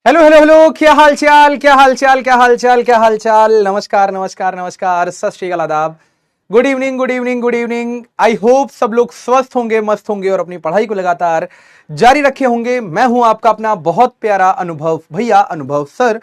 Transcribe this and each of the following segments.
Hello hello hello, क्या हाल चाल, क्या हाल चाल, क्या हाल चाल, क्या हाल चाल। नमस्कार नमस्कार नमस्कार, सत श्री अकाल, आदाब, good evening good evening good evening. I hope सब लोग स्वस्थ होंगे, मस्त होंगे और अपनी पढ़ाई को लगातार जारी रखे होंगे। मैं हूं आपका अपना बहुत प्यारा अनुभव भैया, अनुभव सर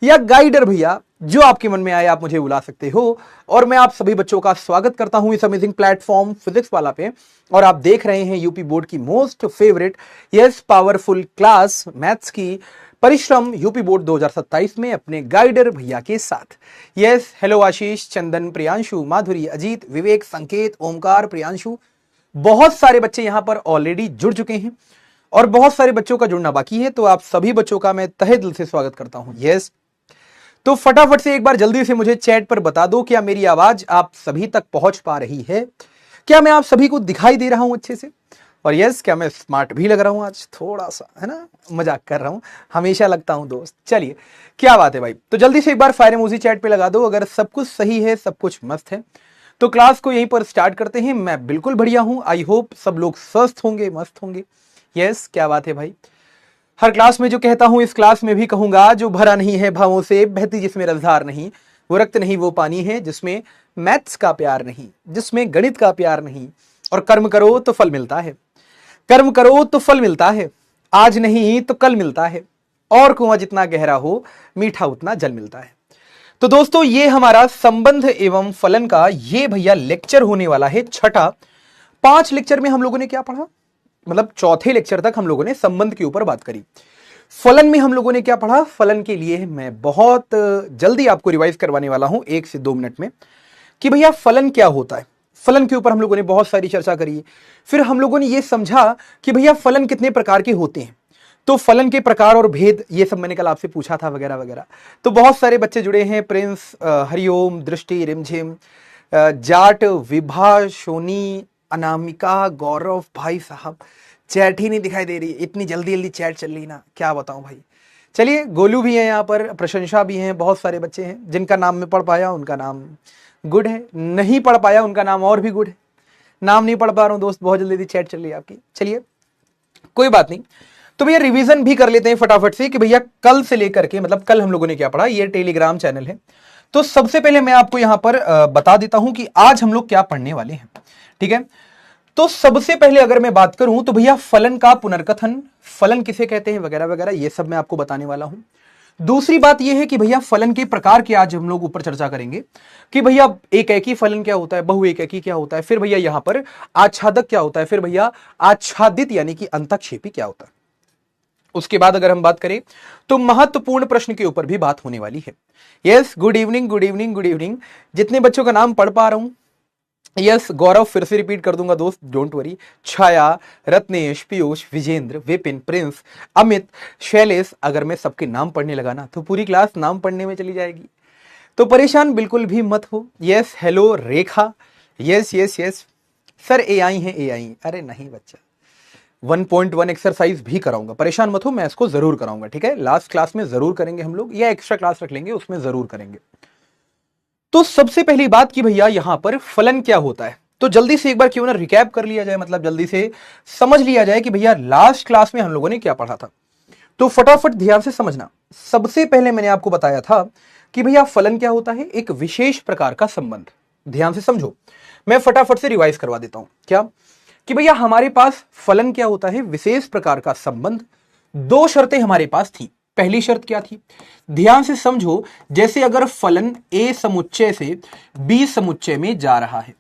या गाइडर भैया, जो आपके मन में आए आप मुझे बुला सकते हो। और मैं आप सभी बच्चों का स्वागत करता हूं इस अमेजिंग प्लेटफॉर्म फिजिक्स वाला पे। और आप देख रहे हैं यूपी बोर्ड की most favourite yes powerful class maths की परिश्रम यूपी बोर्ड 2027 में अपने गाइडर भैया के साथ। यस, हेलो आशीष, चंदन, प्रियांशु, माधुरी, अजीत, विवेक, संकेत, ओमकार, प्रियांशु। बहुत सारे बच्चे यहां पर ऑलरेडी जुड़ चुके हैं और बहुत सारे बच्चों का जुड़ना बाकी है, तो आप सभी बच्चों का मैं तहे दिल से स्वागत करता हूं। यस, तो फटाफट से एक बार जल्दी से मुझे चैट पर बता दो, क्या मेरी आवाज आप सभी तक पहुंच पा रही है? क्या मैं आप सभी को दिखाई दे रहा हूं अच्छे से? और यस, क्या मैं स्मार्ट भी लग रहा हूं आज थोड़ा सा, है ना? मजाक कर रहा हूं, हमेशा लगता हूं दोस्त। चलिए, क्या बात है भाई। तो जल्दी से एक बार फायर इमोजी चैट पे लगा दो अगर सब कुछ सही है, सब कुछ मस्त है। तो क्लास को यहीं पर स्टार्ट करते हैं। मैं बिल्कुल बढ़िया हूं, आई होप सब लोग स्वस्थ होंगे, मस्त होंगे। यस, क्या बात है भाई। हर क्लास में जो कहता हूं इस क्लास में भी कहूंगा, जो भरा नहीं है भावों से, बहती जिसमें रसधार नहीं, वो रक्त नहीं वो पानी है जिसमें मैथ्स का प्यार नहीं, जिसमें गणित का प्यार नहीं। और कर्म करो तो फल मिलता है, कर्म करो तो फल मिलता है, आज नहीं तो कल मिलता है। और कुआं जितना गहरा हो, मीठा उतना जल मिलता है। तो दोस्तों, ये हमारा संबंध एवं फलन का ये भैया लेक्चर होने वाला है छठा। 5 लेक्चर में हम लोगों ने क्या पढ़ा, मतलब चौथे लेक्चर तक हम लोगों ने संबंध के ऊपर बात करी। फलन में हम लोगों ने क्या पढ़ा, फलन के लिए मैं बहुत जल्दी आपको रिवाइज करवाने वाला हूं 1 से 2 मिनट में, कि भैया फलन क्या होता है। फलन के ऊपर हम लोगों ने बहुत सारी चर्चा करी। फिर हम लोगों ने यह समझा कि भैया फलन कितने प्रकार के होते हैं, तो फलन के प्रकार और भेद ये सब मैंने कल आपसे पूछा था वगैरह वगैरह। तो बहुत सारे बच्चे जुड़े हैं, प्रिंस, हरिओम, दृष्टि, रिमझिम, जाट, विभा, सोनी, अनामिका, गौरव। भाई साहब, चैट ही नहीं दिखाई दे रही, इतनी जल्दी जल्दी चैट चल रही ना, क्या बताऊं भाई। चलिए, गोलू भी है यहाँ पर, प्रशंसा भी है, बहुत सारे बच्चे हैं। जिनका नाम मैं पढ़ पाया उनका नाम गुड है, नहीं पढ़ पाया उनका नाम और भी गुड है। नाम नहीं पढ़ पा रहा हूं दोस्त, बहुत जल्दी चैट चल रही है आपकी। चलिए, कोई बात नहीं। तो भैया रिवीजन भी कर लेते हैं फटाफट से कि भैया कल से लेकर के, मतलब कल हम लोगों ने क्या पढ़ा। ये टेलीग्राम चैनल है। तो सबसे पहले मैं आपको यहां पर बता देता हूं कि आज हम लोग क्या पढ़ने वाले हैं, ठीक है। तो सबसे पहले अगर मैं बात करूं तो भैया फलन का पुनर्कथन, फलन किसे कहते हैं वगैरह वगैरह, ये सब मैं आपको बताने वाला हूं। दूसरी बात यह है कि भैया फलन के प्रकार के आज हम लोग ऊपर चर्चा करेंगे कि भैया एक एकी फलन क्या होता है, बहु एक एकी क्या होता है, फिर भैया यहां पर आच्छादक क्या होता है, फिर भैया आच्छादित यानी कि अंतक्षेपी क्या होता है। उसके बाद अगर हम बात करें तो महत्वपूर्ण प्रश्न के ऊपर भी बात होने वाली है। Yes, good evening good evening good evening. जितने बच्चों का नाम पढ़ पा रहा हूं, यस, गौरव फिर से रिपीट कर दूंगा दोस्त, don't worry. Chhaya, Ratnesh, Piyush, Vijendra, Vipin, Prince, Amit, Shailesh. अगर मैं सबके नाम पढ़ने लगा ना तो पूरी क्लास नाम पढ़ने में चली जाएगी, तो परेशान बिल्कुल भी मत हो। Yes, hello Rekha, yes yes yes. Sir AI है एआई, अरे नहीं बच्चा, 1.1 एक्सरसाइज भी कराऊंगा, परेशान मत हो, मैं इसको जरूर कराऊंगा, ठीक है। लास्ट क्लास में जरूर करेंगे हम लोग, या एक्स्ट्रा क्लास रख लेंगे, उसमें जरूर करेंगे। तो सबसे पहली बात कि भैया यहां पर फलन क्या होता है, तो जल्दी से एक बार क्यों ना रिकैप कर लिया जाए, मतलब जल्दी से समझ लिया जाए कि भैया लास्ट क्लास में हम लोगों ने क्या पढ़ा था। तो फटाफट ध्यान से समझना। सबसे पहले मैंने आपको बताया था कि भैया फलन क्या होता है, एक विशेष प्रकार का संबंध। ध्यान से समझो, मैं फटाफट से रिवाइज करवा देता हूं। क्या कि भैया हमारे पास फलन क्या होता है, विशेष प्रकार का संबंध। 2 शर्तें हमारे पास थी। पहली शर्त क्या थी, ध्यान से समझो, जैसे अगर फलन ए समुच्चय से बी समुच्चय में जा रहा है,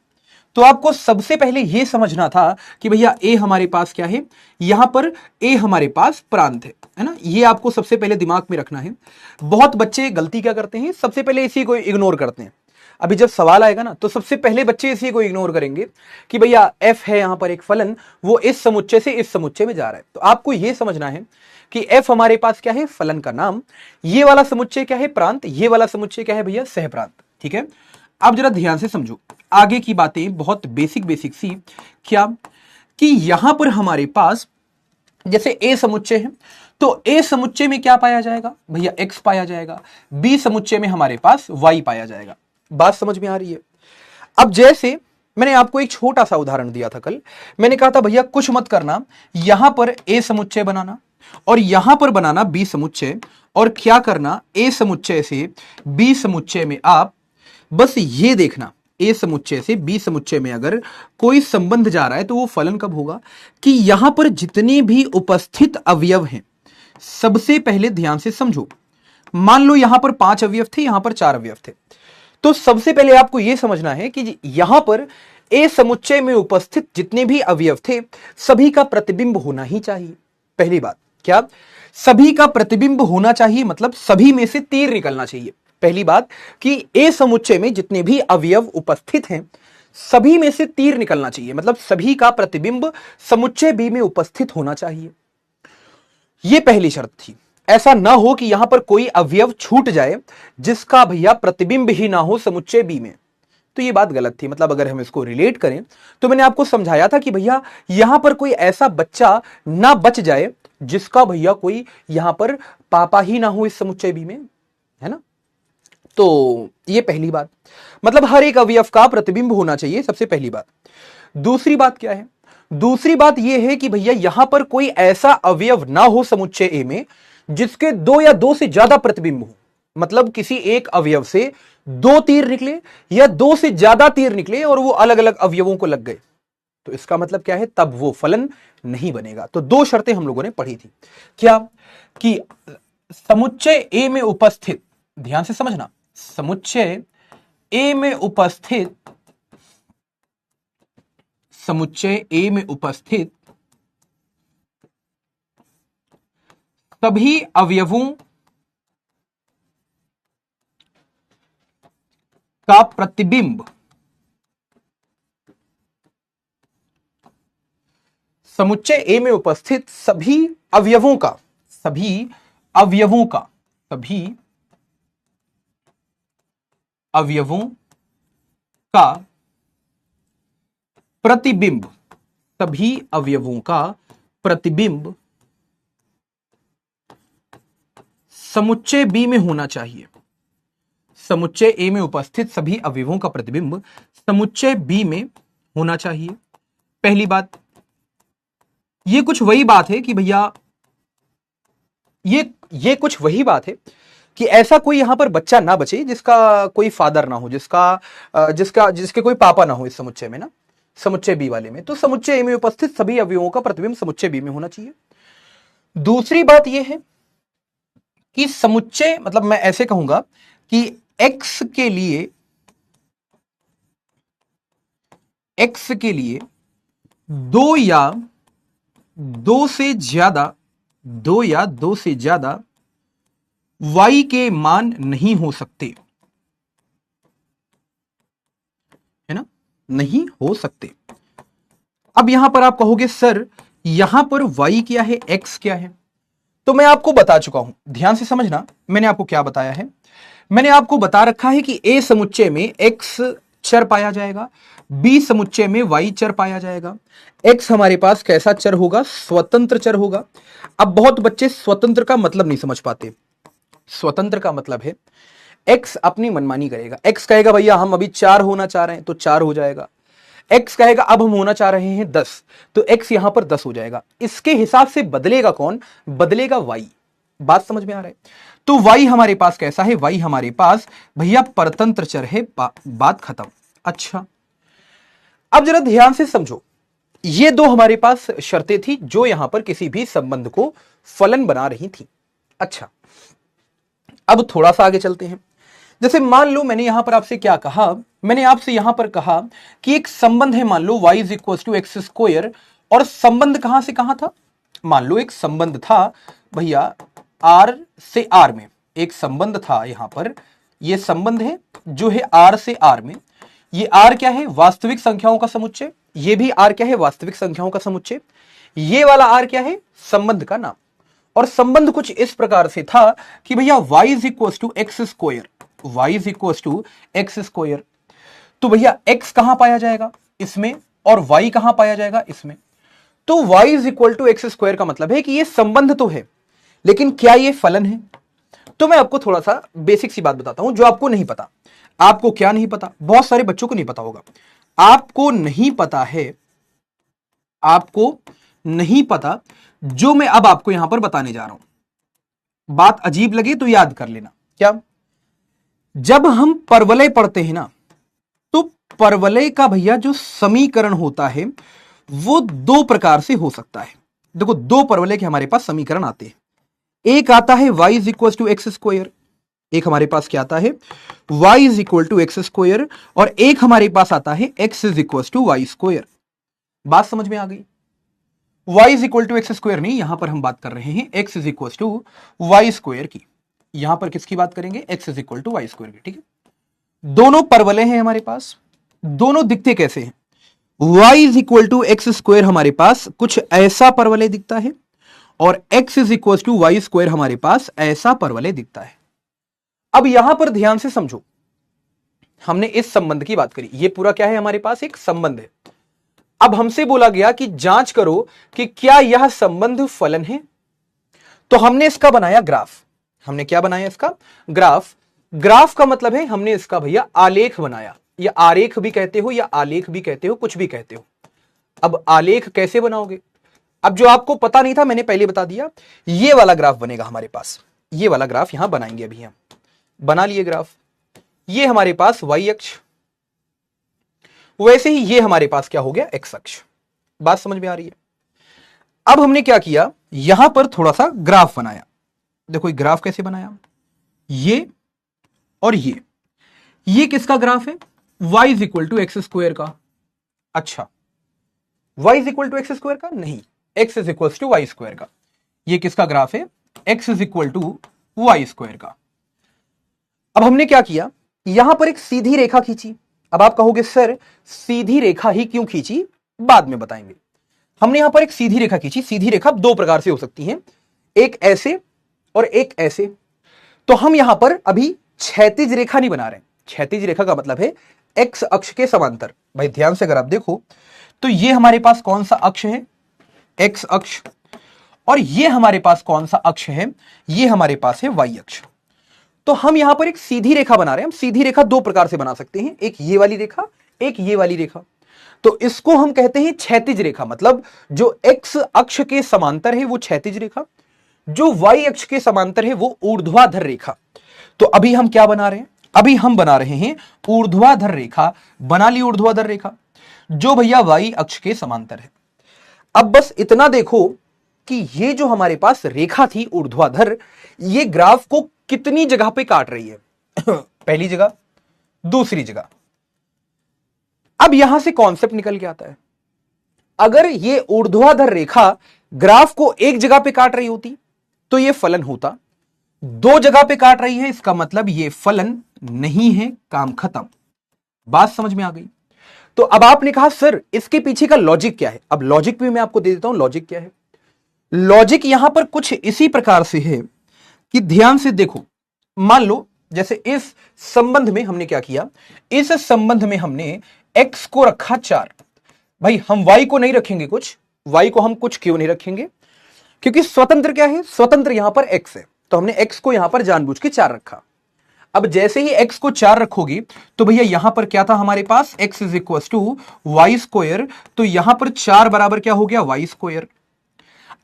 तो आपको सबसे पहले यह समझना था कि भैया ए हमारे पास क्या है, यहां पर ए हमारे पास प्रांत है ना। ये आपको सबसे पहले दिमाग में रखना है। बहुत बच्चे गलती क्या करते हैं, सबसे पहले इसी को इग्नोर करते हैं। अभी जब सवाल आएगा ना तो सबसे पहले बच्चे इसी को इग्नोर करेंगे कि भैया एफ है यहां पर एक फलन, वो इस समुच्चय से इस समुच्चय में जा रहा है। तो आपको यह समझना है कि एफ हमारे पास क्या है, फलन का नाम। ये वाला समुच्चय क्या है, प्रांत। ये वाला समुच्चय क्या है भैया, सहप्रांत, ठीक है। अब जरा ध्यान से समझो आगे की बातें, बहुत बेसिक बेसिक सी। क्या कि यहां पर हमारे पास जैसे ए समुच्चय है, तो ए समुच्चय में क्या पाया जाएगा भैया, एक्स पाया जाएगा। बी समुच्चय में हमारे पास वाई पाया जाएगा। बात समझ में आ रही है? अब जैसे मैंने आपको एक छोटा सा उदाहरण दिया था कल, मैंने कहा था भैया कुछ मत करना, यहां पर ए समुच्चय बनाना, और यहां पर बनाना बी समुच्चय, और क्या करना, ए समुच्चय से बी समुच्चय में आप बस ये देखना, ए समुच्चय से बी समुच्चय में अगर कोई संबंध जा रहा है तो वो फलन कब होगा कि यहां पर जितने भी उपस्थित अवयव हैं, सबसे पहले ध्यान से समझो। मान लो यहां पर 5 अवयव थे, यहां पर 4 अवयव थे, तो सबसे पहले आपको यह समझना है कि यहां पर ए समुच्चय में उपस्थित जितने भी अवयव थे सभी का प्रतिबिंब होना ही चाहिए। पहली बात क्या, सभी का प्रतिबिंब होना चाहिए, मतलब सभी में से तीर निकलना चाहिए। पहली बात कि ए समुच्चय में जितने भी अवयव उपस्थित हैं सभी में से तीर निकलना चाहिए, मतलब सभी का प्रतिबिंब समुच्चय बी में उपस्थित होना चाहिए। यह पहली शर्त थी। ऐसा ना हो कि यहां पर कोई अवयव छूट जाए जिसका भैया प्रतिबिंब ही ना हो समुच्चय बी में, तो यह बात गलत थी। मतलब अगर हम इसको रिलेट करें तो मैंने आपको समझाया था कि भैया यहां पर कोई ऐसा बच्चा ना बच जाए जिसका भैया कोई यहां पर पापा ही ना हो इस समुच्चय बी में, है ना। तो यह पहली बात, मतलब हर एक अवयव का प्रतिबिंब होना चाहिए, सबसे पहली बात। दूसरी बात क्या है, दूसरी बात यह है कि भैया यहां पर कोई ऐसा अवयव ना हो समुच्चय ए में जिसके 2 या 2 से ज्यादा प्रतिबिंब हो, मतलब किसी एक अवयव से 2 तीर निकले या 2 से ज्यादा तीर निकले और वो अलग अलग अवयवों को लग गए, तो इसका मतलब क्या है, तब वो फलन नहीं बनेगा। तो 2 शर्तें हम लोगों ने पढ़ी थी, क्या कि समुच्चय ए में उपस्थित, ध्यान से समझना, समुच्चय ए में उपस्थित, समुच्चय ए में उपस्थित सभी अवयवों का प्रतिबिंब, समुच्चय ए में उपस्थित सभी अवयवों का, सभी अवयवों का, सभी अवयवों का प्रतिबिंब, सभी अवयवों का प्रतिबिंब समुच्चय बी में होना चाहिए। समुच्चय ए में उपस्थित सभी अवयवों का प्रतिबिंब समुच्चय बी में होना चाहिए। पहली बात, ये कुछ वही बात है कि भैया ये कुछ वही बात है कि ऐसा कोई यहां पर बच्चा ना बचे जिसका कोई फादर ना हो, जिसके कोई पापा ना हो इस समुच्चय में ना, समुच्चय बी वाले में। तो समुच्चय ए में उपस्थित सभी अवयवों का प्रतिबिंब समुच्चय बी में होना चाहिए। दूसरी बात यह है कि समुच्चय, मतलब मैं ऐसे कहूंगा कि x के लिए 2 या 2 से ज्यादा y के मान नहीं हो सकते, है ना, नहीं हो सकते। अब यहां पर आप कहोगे सर यहां पर y क्या है, x क्या है, तो मैं आपको बता चुका हूं, ध्यान से समझना। मैंने आपको क्या बताया है, मैंने आपको बता रखा है कि ए समुच्चय में x चर पाया जाएगा, बी समुच्चय में y चर पाया जाएगा। x हमारे पास कैसा चर होगा, स्वतंत्र चर होगा। अब बहुत बच्चे स्वतंत्र का मतलब नहीं समझ पाते। स्वतंत्र का मतलब है x अपनी मनमानी करेगा। x कहेगा भैया हम अभी 4 होना चाह रहे हैं तो 4 हो जाएगा, x कहेगा अब हम होना चाह रहे हैं 10 तो x यहां पर 10 हो जाएगा। इसके हिसाब से बदलेगा कौन, बदलेगा y। बात समझ में आ रहा है। तो y हमारे पास कैसा है, y हमारे पास भैया परतंत्र चर है, बात खत्म। अच्छा, अब जरा ध्यान से समझो, ये 2 हमारे पास शर्तें थी जो यहां पर किसी भी संबंध को फलन बना रही थी। अच्छा, अब थोड़ा सा आगे चलते हैं। जैसे मान लो मैंने यहां पर आपसे क्या कहा, मैंने आपसे यहां पर कहा कि एक संबंध है, मान लो y is equal to x square, और संबंध कहां से कहां था, मान लो एक संबंध था भैया r से r में, एक संबंध था यहां पर, यह संबंध है जो है r से r में। ये r क्या है, वास्तविक संख्याओं का समुच्चय, ये भी r क्या है, वास्तविक संख्याओं का समुच्चय। ये वाला r क्या है, संबंध का नाम। और संबंध कुछ इस प्रकार से था कि भैया y is equal to x square, y is equal to x square. तो भैया x कहां पाया जाएगा, इसमें, और y कहां पाया जाएगा, इसमें। तो y is equal to x square का मतलब है कि ये संबंध तो है, लेकिन क्या ये फलन है। तो मैं आपको थोड़ा सा बेसिक सी बात बताता हूं जो आपको नहीं पता। आपको क्या नहीं पता, बहुत सारे बच्चों को नहीं पता होगा। आपको नहीं पता है, आपको नहीं पता जो मैं अब आपको यहां पर बताने जा रहा हूं। बात अजीब लगे तो याद कर लेना। क्या? जब हम परवलय पढ़ते हैं ना, तो परवलय का भैया जो समीकरण होता है वो दो प्रकार से हो सकता है। देखो, दो परवलय के हमारे पास समीकरण आते हैं। एक आता है y is equal to x square, एक हमारे पास क्या आता है y is equal to x square, और एक हमारे पास आता है x is equal to y square. बात समझ में आ गई? y is equal to x square नहीं, यहां पर हम बात कर रहे हैं x is equal to y square की। यहां पर किसकी बात करेंगे? x is equal to y square की। ठीक है, दोनों परवलय हैं हमारे पास, दोनों दिखते कैसे हैं? y is equal to x square हमारे पास कुछ ऐसा परवलय दिखता है, और x is equal to y square हमारे पास ऐसा परवलय दिखता है। अब यहां पर ध्यान से समझो, हमने इस संबंध की बात करी, ये पूरा क्या है? हमारे पास एक संबंध है। अब हमसे बोला गया कि जांच करो कि क्या यह संबंध फलन है। तो हमने इसका बनाया ग्राफ। हमने क्या बनाया? इसका ग्राफ। ग्राफ का मतलब है हमने इसका भैया आलेख बनाया, या आरेख भी कहते हो, या आलेख भी कहते हो, कुछ भी कहते हो। अब आलेख कैसे बनाओगे? अब जो आपको पता नहीं था मैंने पहले बता दिया, ये वाला ग्राफ बनेगा हमारे पास। ये वाला ग्राफ यहां बनाएंगे, अभी हम बना लिए ग्राफ। ये हमारे पास वाई अक्ष, वैसे ही ये हमारे पास क्या हो गया? एक्स अक्ष। बात समझ में आ रही है? अब हमने क्या किया, यहां पर थोड़ा सा ग्राफ बनाया। देखो ये ग्राफ कैसे बनाया, ये और ये किसका ग्राफ है? y is equal to x square का। अच्छा, y is equal to x square का नहीं, x is equal to y square का। ये किसका ग्राफ है? x is equal to y square का। अब हमने क्या किया, यहां पर एक सीधी रेखा खींची। अब आप कहोगे सर सीधी रेखा ही क्यों खींची, बाद में बताएंगे। हमने यहां पर एक सीधी रेखा खींची। सीधी रेखा दो प्रकार से हो सकती है, एक ऐसे और एक ऐसे। तो हम यहां पर अभी क्षैतिज रेखा नहीं बना रहे। क्षैतिज रेखा का मतलब है एक्स अक्ष के समांतर। भाई ध्यान से अगर आप देखो तो ये हमारे पास कौन सा अक्ष है? एक्स अक्ष। और ये हमारे पास कौन सा अक्ष है? ये हमारे पास है वाई अक्ष। तो हम यहां पर एक सीधी रेखा बना रहे हैं। हम सीधी रेखा दो प्रकार से बना सकते हैं, एक ये वाली रेखा, एक ये वाली रेखा। तो इसको हम कहते हैं क्षैतिज रेखा, मतलब जो एक्स अक्ष के समांतर है वो क्षैतिज रेखा, जो वाई अक्ष के समांतर है वो ऊर्ध्वाधर रेखा। तो अभी हम क्या बना रहे हैं? अभी हम बना रहे हैं ऊर्ध्वाधर रेखा। बना ली ऊर्ध्वाधर रेखा, जो भैया वाई अक्ष के समांतर है। अब बस इतना देखो कि ये जो हमारे पास रेखा थी ऊर्ध्वाधर, ये ग्राफ को कितनी जगह पे काट रही है? पहली जगह, दूसरी जगह। अब यहां से कॉन्सेप्ट निकल के आता है, अगर ये ऊर्ध्वाधर रेखा ग्राफ को एक जगह पे काट रही होती तो ये फलन होता। दो जगह पे काट रही है, इसका मतलब ये फलन नहीं है, काम खत्म। बात समझ में आ गई? तो अब आपने कहा सर इसके पीछे का लॉजिक क्या है? अब लॉजिक भी मैं आपको दे देता हूं, लॉजिक क्या है। लॉजिक यहां पर कुछ इसी प्रकार से है कि ध्यान से देखो, मान लो जैसे इस संबंध में हमने क्या किया, इस संबंध में हमने x को रखा 4। भाई हम y को नहीं रखेंगे कुछ, y को हम कुछ क्यों नहीं रखेंगे? क्योंकि स्वतंत्र क्या है? स्वतंत्र यहां पर x है, तो हमने x को यहां पर जानबूझ के 4 रखा। अब जैसे ही x को 4 रखोगी तो भैया यहां पर क्या था हमारे पास? x is equal to y square. तो यहां पर 4 बराबर क्या हो गया? Y square.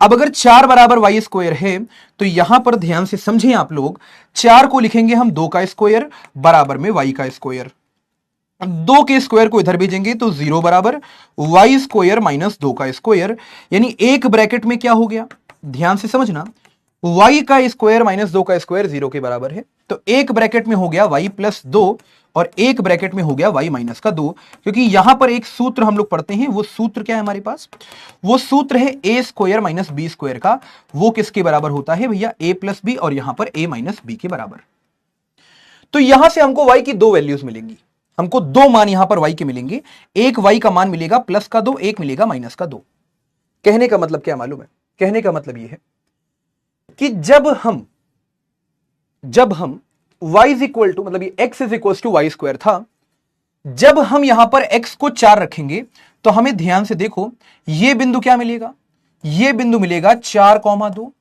अब अगर 4 बराबर वाई स्क्वायर है तो यहां पर ध्यान से समझें आप लोग, 4 को लिखेंगे हम 2 का स्क्वायर बराबर में वाई का स्क्वायर। 2 के स्क्वायर को इधर भेजेंगे तो 0 बराबर वाई स्क्वायर माइनस 2 का स्क्वायर, यानी एक ब्रैकेट में क्या हो गया? ध्यान से समझना, y का स्क्वायर माइनस 2 का स्क्वायर 0 के बराबर है। तो एक ब्रैकेट में हो गया y प्लस 2 और एक ब्रैकेट में हो गया y माइनस का 2। क्योंकि यहां पर एक सूत्र हम लोग पढ़ते हैं, वो सूत्र क्या है हमारे पास? वो सूत्र है a square minus b square का। वो किसके बराबर होता है भैया? a प्लस बी, और यहां पर a माइनस बी के बराबर। तो यहां से हमको y की दो वैल्यूज मिलेंगी, हमको दो मान यहां पर y के मिलेंगे। एक y का मान मिलेगा प्लस का 2, एक मिलेगा माइनस का 2। कहने का मतलब क्या मालूम है? कहने का मतलब यह है कि जब हम y इज इक्वल टू, मतलब ये x is equal to y square था, जब हम यहां पर x को 4 रखेंगे तो हमें ध्यान से देखो, ये बिंदु क्या मिलेगा? ये बिंदु मिलेगा 4,2,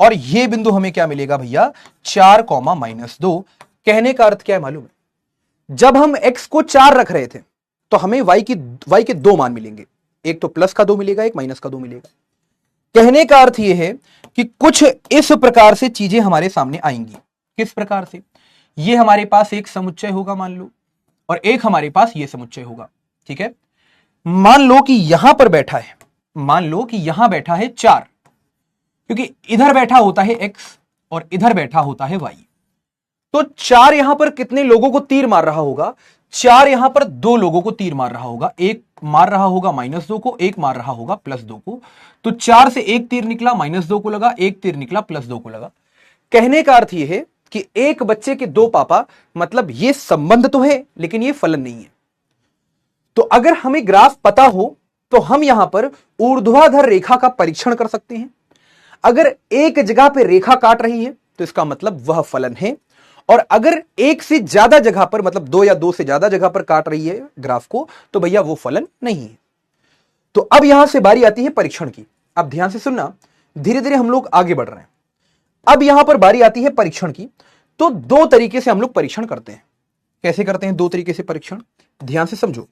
और ये बिंदु हमें क्या मिलेगा भैया? 4,-2। कहने का अर्थ क्या है मालूम है? जब हम x को 4 रख रहे थे तो हमें y के दो मान मिलेंगे, एक तो प्लस का 2 मिलेगा, एक माइनस का 2 मिलेगा। कहने का अर्थ यह है कि कुछ इस प्रकार से चीजें हमारे सामने आएंगी। किस प्रकार से? ये हमारे पास एक समुच्चय होगा मान लो, और एक हमारे पास ये समुच्चय होगा। ठीक है, मान लो कि यहां पर बैठा है, मान लो कि यहां बैठा है 4, क्योंकि इधर बैठा होता है x और इधर बैठा होता है y। तो 4 यहां पर कितने लोगों को तीर मार रहा होगा? 4 यहां पर 2 लोगों को तीर मार रहा होगा। एक मार रहा होगा -2 को, एक मार रहा होगा +2 को। तो 4 से एक तीर निकला, -2 को लगा, एक तीर निकला, +2 को लगा। कहने का अर्थ यह है कि एक बच्चे के 2 पापा, मतलब ये संबंध तो है लेकिन ये फलन नहीं है। तो अगर हमें ग्राफ पता हो तो हम यहां पर ऊर्ध्वाधर रेखा का परीक्षण कर सकते हैं। अगर एक जगह पे रेखा काट रही है तो इसका मतलब वह फलन है, और अगर एक से ज्यादा जगह पर, मतलब 2 या 2 से ज्यादा जगह पर काट रही है ग्राफ को, तो भैया वो फलन नहीं है। तो अब यहां से बारी आती है परीक्षण की। अब ध्यान से सुनना, धीरे धीरे हम लोग आगे बढ़ रहे हैं। अब यहां पर बारी आती है परीक्षण की। तो 2 तरीके से हम लोग परीक्षण करते हैं। कैसे करते हैं 2 तरीके से परीक्षण? ध्यान से समझो।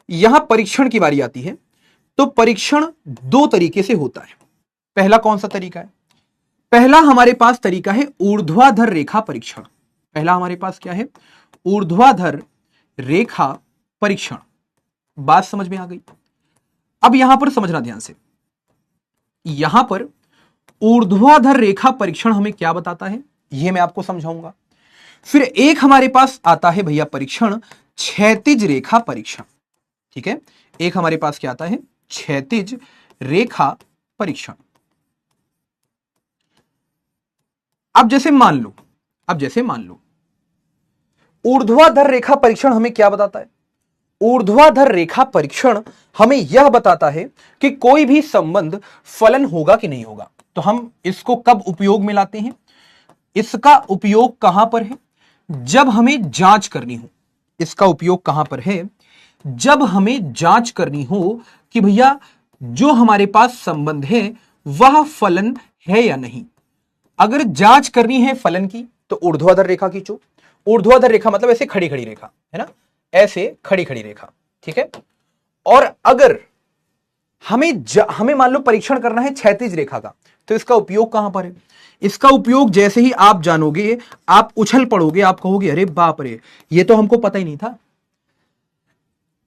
यहां परीक्षण की बारी आती है तो परीक्षण 2 तरीके से होता है। पहला कौन सा तरीका है? पहला हमारे पास तरीका है ऊर्ध्वाधर रेखा परीक्षण। पहला हमारे पास क्या है? ऊर्ध्वाधर रेखा परीक्षण। बात समझ में आ गई? अब यहां पर समझना ध्यान से। यहां पर ऊर्ध्वाधर रेखा परीक्षण हमें क्या बताता है, यह मैं आपको समझाऊंगा। फिर एक हमारे पास आता है भैया परीक्षण क्षैतिज रेखा परीक्षण। ठीक है, एक हमारे पास क्या आता है? क्षैतिज रेखा परीक्षण। अब जैसे मान लो ऊर्ध्वाधर रेखा परीक्षण हमें क्या बताता है? ऊर्ध्वाधर रेखा परीक्षण हमें यह बताता है कि कोई भी संबंध फलन होगा कि नहीं होगा। तो हम इसको कब उपयोग में लाते हैं? इसका उपयोग कहां पर है? जब हमें जांच करनी हो। इसका उपयोग कहां पर है? जब हमें जांच करनी हो कि भैया जो हमारे पास संबंध है वह फलन है या नहीं। अगर जांच करनी है फलन की तो ऊर्ध्वाधर रेखा खींचो। ऊर्ध्वाधर रेखा मतलब ऐसे खड़ी खड़ी रेखा, है ना, ऐसे खड़ी खड़ी रेखा। ठीक है, और अगर हमें मान लो परीक्षण करना है क्षैतिज रेखा का, तो इसका उपयोग कहां पर है? इसका उपयोग जैसे ही आप जानोगे आप उछल पड़ोगे, आप कहोगे अरे बाप रे, ये तो हमको पता ही नहीं था।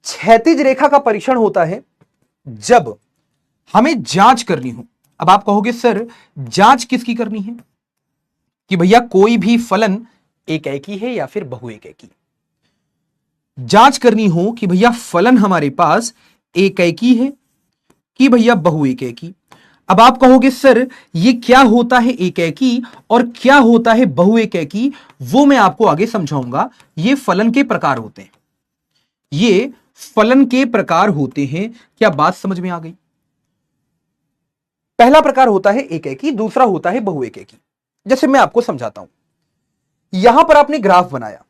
क्षैतिज रेखा का परीक्षण होता है जब हमें जांच करनी हो। अब आप कहोगे सर जांच किसकी करनी है? कि भैया कोई भी फलन एकेकी है या फिर बहुएकेकी। जांच करनी हो कि भैया फलन हमारे पास एकेकी है कि भैया बहुएकेकी। अब आप कहोगे सर ये क्या होता है एकेकी और क्या होता है बहुएकेकी, वो मैं आपको आगे समझाऊंगा। ये फलन के प्रकार होते हैं, ये फलन के प्रकार होते हैं। क्या बात समझ में आ गई? पहला प्रकार होता है एकेकी, दूसरा होता है बहुएकेकी। जैसे मैं आपको समझाता हूं। यहां पर आपने ग्राफ बनाया,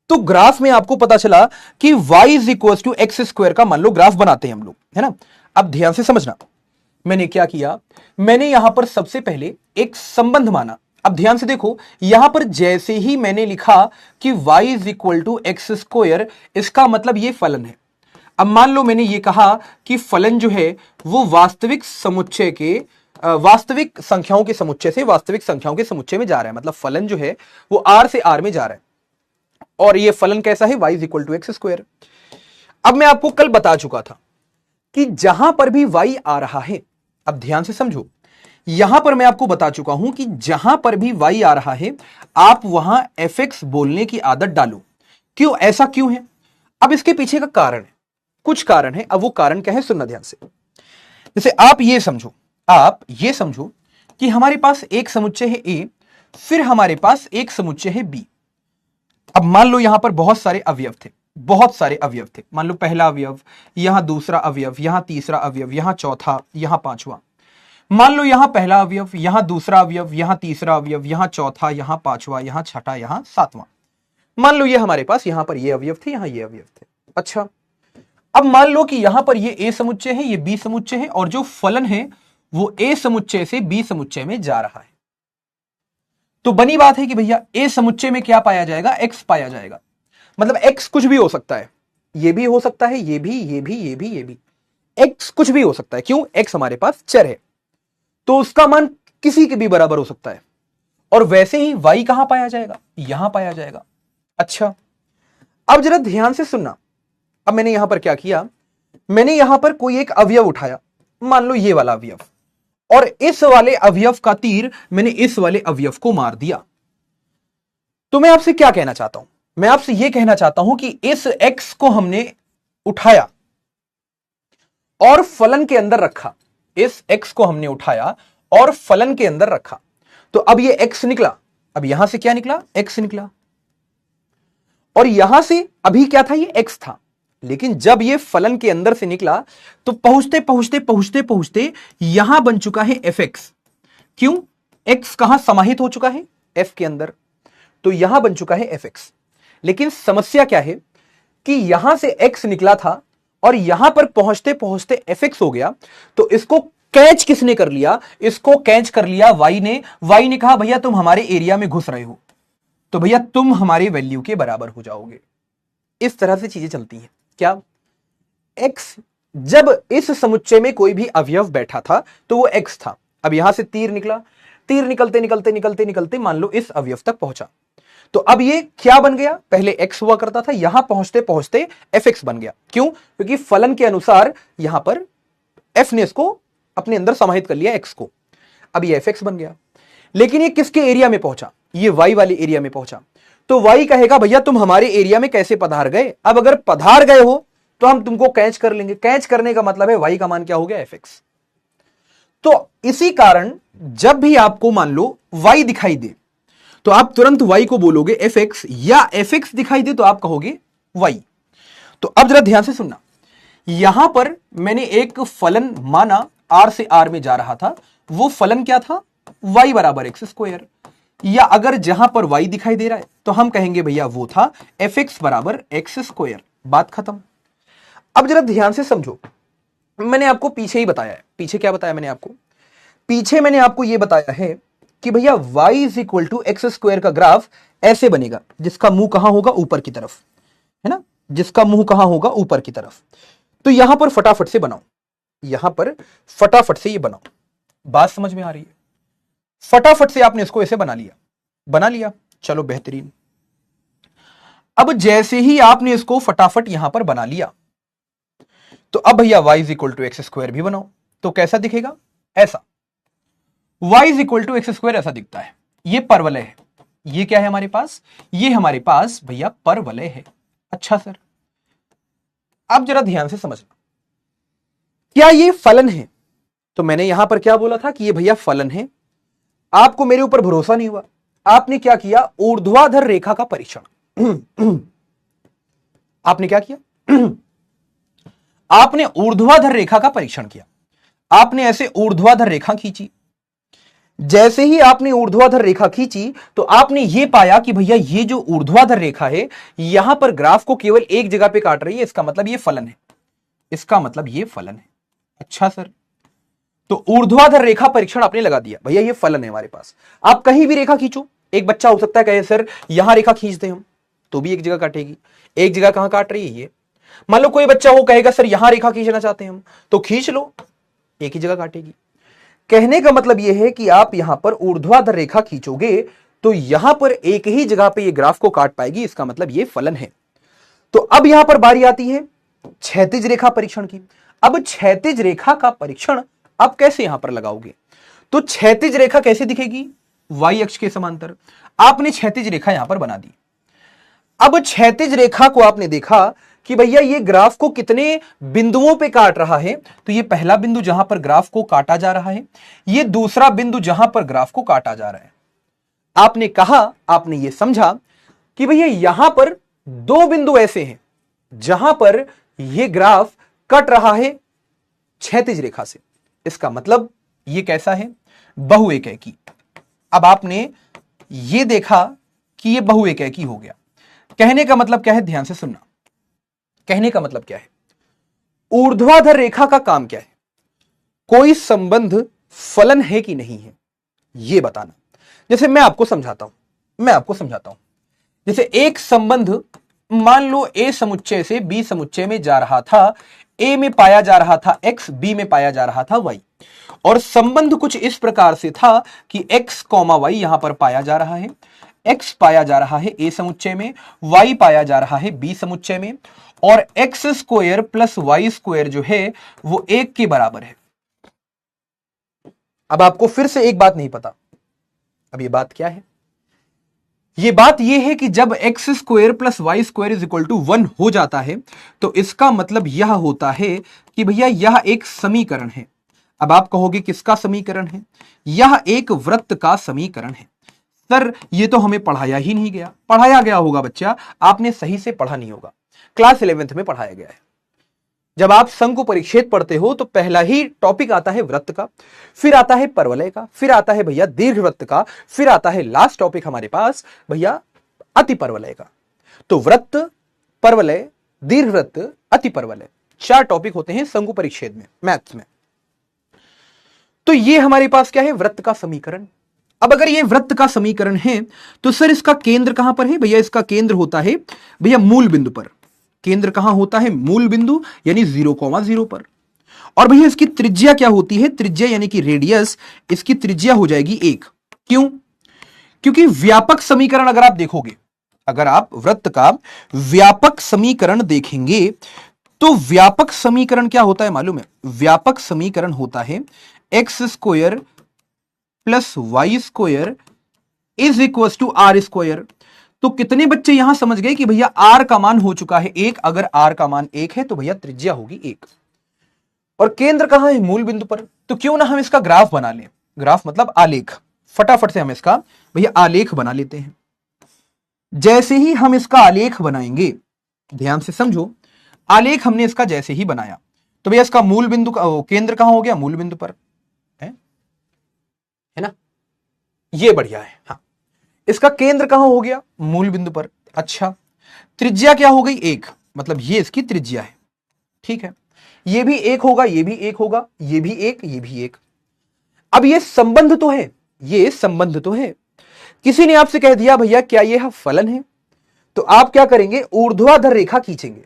तो ग्राफ में आपको पता चला कि y = x² का मान लो ग्राफ बनाते हैं हम लोग, है ना। अब ध्यान से समझना, मैंने क्या किया, मैंने यहां पर सबसे पहले एक संबंध माना। अब ध्यान से देखो, यहां पर जैसे ही मैंने लिखा कि y = x², इसका मतलब ये फलन है। अब मान लो मैंने ये कहा कि फलन जो है वो वास्तविक समुच्चय के वास्तविक संख्याओं के समुच्चय से वास्तविक संख्याओं के समुच्चय में जा रहा है। मतलब फलन जो है वो r से r में जा रहा है, और ये फलन कैसा है? y = x²। अब मैं आपको कल बता चुका था कि जहां पर भी y आ रहा है, अब ध्यान से समझो, यहां पर मैं आपको बता चुका हूं कि जहां पर भी y आ रहा है आप वहां fx बोलने की आदत डालो। क्यों? ऐसा क्यों है? अब इसके पीछे का कारण है, कुछ कारण है। अब वो कारण क्या है सुनना ध्यान से। जैसे आप ये समझो कि हमारे पास एक समुच्चय है A, फिर हमारे पास एक समुच्चय है B। अब मान लो यहां पर बहुत सारे अवयव थे, मान लो पहला अवयव, यहां दूसरा अवयव, यहां तीसरा अवयव, यहां चौथा, यहां पांचवा। मान लो यहां पहला अवयव, यहां दूसरा अवयव, यहां तीसरा अवयव, यहां चौथा, यहां पांचवा, यहां छठा, यहां सातवां। मान लो ये हमारे पास यहां पर ये अवयव थे, यहां ये अवयव थे। अच्छा, अब मान लो कि यहां पर ये A समुच्चय है, ये B समुच्चय है, और जो फलन है वो A समुच्चय से B समुच्चय में जा रहा है। तो बनी बात है कि भैया A समुच्चय में क्या पाया जाएगा? X पाया जाएगा। मतलब X कुछ भी हो सकता है, ये भी हो सकता है, ये भी, ये भी, ये भी, ये भी। एक्स कुछ भी हो सकता है, क्यों? एक्स हमारे पास चर है, तो उसका मान किसी के भी बराबर हो सकता है। और वैसे ही वाई कहां पाया जाएगा? यहां पाया जाएगा। अच्छा, अब जरा ध्यान से सुनना। अब मैंने यहां पर क्या किया, मैंने यहां पर कोई एक अवयव उठाया, मान लो ये वाला अवयव, और इस वाले अवयव का तीर मैंने इस वाले अवयव को मार दिया। तो मैं आपसे क्या कहना चाहता हूं? मैं आपसे यह कहना चाहता हूं कि इस x को हमने उठाया और फलन के अंदर रखा। इस x को हमने उठाया और फलन के अंदर रखा, तो अब ये x निकला। अब यहां से क्या निकला? x निकला। और यहां से अभी क्या था? ये x था। लेकिन जब ये फलन के अंदर से निकला तो पहुंचते पहुंचते पहुंचते पहुंचते यहां बन चुका है fx। क्यों? x कहां समाहित हो चुका है? f के अंदर, तो यहां बन चुका है fx। लेकिन समस्या क्या है कि यहां से x निकला था और यहां पर पहुंचते पहुंचते fx हो गया, तो इसको कैच किसने कर लिया? इसको कैच कर लिया y ने। y ने कहा भैया तुम हमारे एरिया में घुस रहे हो, तो भैया तुम हमारी वैल्यू के बराबर हो जाओगे। इस तरह से चीजें चलती हैं। क्या? x जब इस समुच्चय में कोई भी अवयव बैठा था तो वो x था। अब यहां से तीर निकला, तीर निकलते निकलते निकलते निकलते मान लो इस अवयव तक पहुंचा, तो अब ये क्या बन गया? पहले x हुआ करता था, यहां पहुंचते पहुंचते fx बन गया। क्यों? क्योंकि फलन के अनुसार यहां पर f ने इसको अपने अंदर समाहित कर लिया x को। अब ये fx बन गया। लेकिन ये किसके एरिया में पहुंचा? ये y वाले एरिया में पहुंचा। तो y कहेगा भैया तुम हमारे एरिया में कैसे पधार गए? अब अगर पधार गए हो तो हम तुमको कैच कर लेंगे। कैच करने का मतलब है y का मान क्या हो गया? fx। तो इसी कारण जब भी आपको मान लो y दिखाई दे तो आप तुरंत y को बोलोगे fx, या fx दिखाई दे तो आप कहोगे y। तो अब जरा ध्यान से सुनना, यहां पर मैंने एक फलन माना r से r में जा रहा था। वो फलन क्या था? y बराबर एक्स स्क्वायर। या अगर जहां पर y दिखाई दे रहा है तो हम कहेंगे भैया वो था fx बराबर एक्स स्क्वायर। बात खत्म। अब जरा ध्यान से समझो, मैंने आपको पीछे ही बताया है। पीछे क्या बताया मैंने आपको? पीछे मैंने आपको यह बताया है कि भैया y is equal to x square का ग्राफ ऐसे बनेगा, जिसका मुंह कहां होगा? ऊपर की तरफ, है ना? जिसका मुंह कहां होगा? ऊपर की तरफ। तो यहां पर फटाफट से बनाओ, यहां पर फटाफट से ये बनाओ। बात समझ में आ रही है? फटाफट से आपने इसको ऐसे बना लिया, बना लिया, चलो बेहतरीन। अब जैसे ही आपने इसको फटाफट यहां पर बना लिया, तो अब भैया y is equal to x square भी बनाओ। तो कैसा दिखेगा? ऐसा। y is equal to x square ऐसा दिखता है। ये परवलय है। ये क्या है हमारे पास? ये हमारे पास भैया परवलय है। अच्छा सर, अब जरा ध्यान से समझना, क्या ये फलन है? तो मैंने यहां पर क्या बोला था कि ये भैया फलन है। आपको मेरे ऊपर भरोसा नहीं हुआ, आपने क्या किया? ऊर्ध्वाधर रेखा का परीक्षण। आपने क्या किया? आपने ऊर्ध्वाधर रेखा का परीक्षण किया। आपने ऐसे ऊर्ध्वाधर रेखा खींची। जैसे ही आपने ऊर्ध्वाधर रेखा खींची तो आपने यह पाया कि भैया ये जो ऊर्ध्वाधर रेखा है यहां पर ग्राफ को केवल एक जगह पे काट रही है। इसका मतलब ये फलन है। इसका मतलब ये फलन है। अच्छा सर, तो ऊर्ध्वाधर रेखा परीक्षण आपने लगा दिया, भैया ये फलन है हमारे पास। आप कहीं भी रेखा खींचो। एक बच्चा हो सकता है कहे सर यहां रेखा खींचते हम, तो भी एक जगह काटेगी। एक जगह कहां काट रही है? ये। मान लो कोई बच्चा हो कहेगा सर यहां रेखा खींचना चाहते हैं हम, तो खींच लो, एक ही जगह काटेगी। कहने का मतलब यह है कि आप यहां पर ऊर्ध्वाधर रेखा खींचोगे तो यहां पर एक ही जगह पे ये ग्राफ को काट पाएगी। इसका मतलब ये फलन है। तो अब यहां पर बारी आती है क्षैतिज रेखा परीक्षण की। अब क्षैतिज रेखा का परीक्षण अब कैसे यहां पर लगाओगे? तो क्षैतिज रेखा कैसे दिखेगी? y अक्ष के समांतर। आपने क्षैतिज रेखा यहां पर बना दी। अब क्षैतिज रेखा को आपने देखा कि भैया ये ग्राफ को कितने बिंदुओं पे काट रहा है। तो ये पहला बिंदु जहां पर ग्राफ को काटा जा रहा है, ये दूसरा बिंदु जहां पर ग्राफ को काटा जा रहा है। आपने कहा, आपने ये समझा कि भैया यहां पर दो बिंदु ऐसे हैं जहां पर ये ग्राफ कट रहा है क्षैतिज रेखा से। इसका मतलब ये कैसा है? बहुएकैकी। अब आपने ये देखा कि ये बहुएकैकी हो गया। कहने का मतलब क्या है? ध्यान से सुनना। कहने का मतलब क्या है? ऊर्ध्वाधर रेखा का काम क्या है? कोई संबंध फलन है कि नहीं है, यह बताना। जैसे मैं आपको समझाता हूं, जैसे एक संबंध मान लो ए समुच्चय से बी समुच्चय में जा रहा था, ए में पाया जा रहा था x, बी में पाया जा रहा था y, और संबंध कुछ इस प्रकार से था कि x, y यहां पर पाया जा रहा है, x पाया जा रहा है ए समुच्चय में, y पाया जा रहा है बी समुच्चय में, और x square plus y square जो है वो 1 के बराबर है। अब आपको फिर से एक बात नहीं पता, अब ये बात क्या है? ये बात ये है कि जब x square plus y square is equal to 1 हो जाता है तो इसका मतलब यह होता है कि भैया यह एक समीकरण है। अब आप कहोगे किसका समीकरण है? यह एक वृत्त का समीकरण है। सर ये तो हमें पढ़ाया ही नहीं गया। पढ़ाया गया होगा बच्चा, आपने सही से पढ़ा नहीं होगा। क्लास 11th में पढ़ाया गया है। जब आप शंकु परिच्छेद पढ़ते हो तो पहला ही टॉपिक आता है वृत्त का, फिर आता है परवलय का, फिर आता है भैया दीर्घवृत्त का, फिर आता है लास्ट टॉपिक हमारे पास भैया अति परवलय का। तो वृत्त, परवलय, दीर्घवृत्त, अति परवलय, 4 टॉपिक होते हैं शंकु परिच्छेद में, मैथ्स में। तो ये हमारे पास क्या है? वृत्त का समीकरण। अब अगर ये वृत्त का समीकरण है तो सर इसका केंद्र कहां पर है? भैया इसका केंद्र होता है भैया मूल बिंदु पर। केंद्र कहां होता है? मूल बिंदु यानी 0,0 पर। और भैया इसकी त्रिज्या क्या होती है? त्रिज्या यानी कि रेडियस, इसकी त्रिज्या हो जाएगी 1। क्यों? क्योंकि व्यापक समीकरण अगर आप देखोगे, अगर आप वृत्त का व्यापक समीकरण देखेंगे तो व्यापक समीकरण क्या होता है मालूम है? व्यापक समीकरण होता है x square plus y square is equal to r square. तो कितने बच्चे यहां समझ गए कि भैया आर का मान हो चुका है 1। अगर आर का मान 1 है तो भैया त्रिज्या होगी 1। और केंद्र कहां है? मूल बिंदु पर। तो क्यों ना हम इसका ग्राफ बना लें। ग्राफ मतलब आलेख। फटाफट से हम इसका भैया आलेख बना लेते हैं। जैसे ही हम इसका आलेख बनाएंगे, ध्यान से समझो, आलेख हमने इसका जैसे ही बनाया तो भैया इसका मूल बिंदु केंद्र कहां हो गया? मूल बिंदु पर है ना। ये बढ़िया है। हाँ, इसका केंद्र कहां हो गया? मूल बिंदु पर। अच्छा, त्रिज्या क्या हो गई? 1। मतलब ये इसकी त्रिज्या है। ठीक है, ये भी 1 होगा, ये भी 1 होगा, ये भी 1, ये भी 1। अब ये संबंध तो है, ये संबंध तो है। किसी ने आपसे कह दिया भैया क्या यह फलन है? तो आप क्या करेंगे? ऊर्ध्वाधर रेखा खींचेंगे।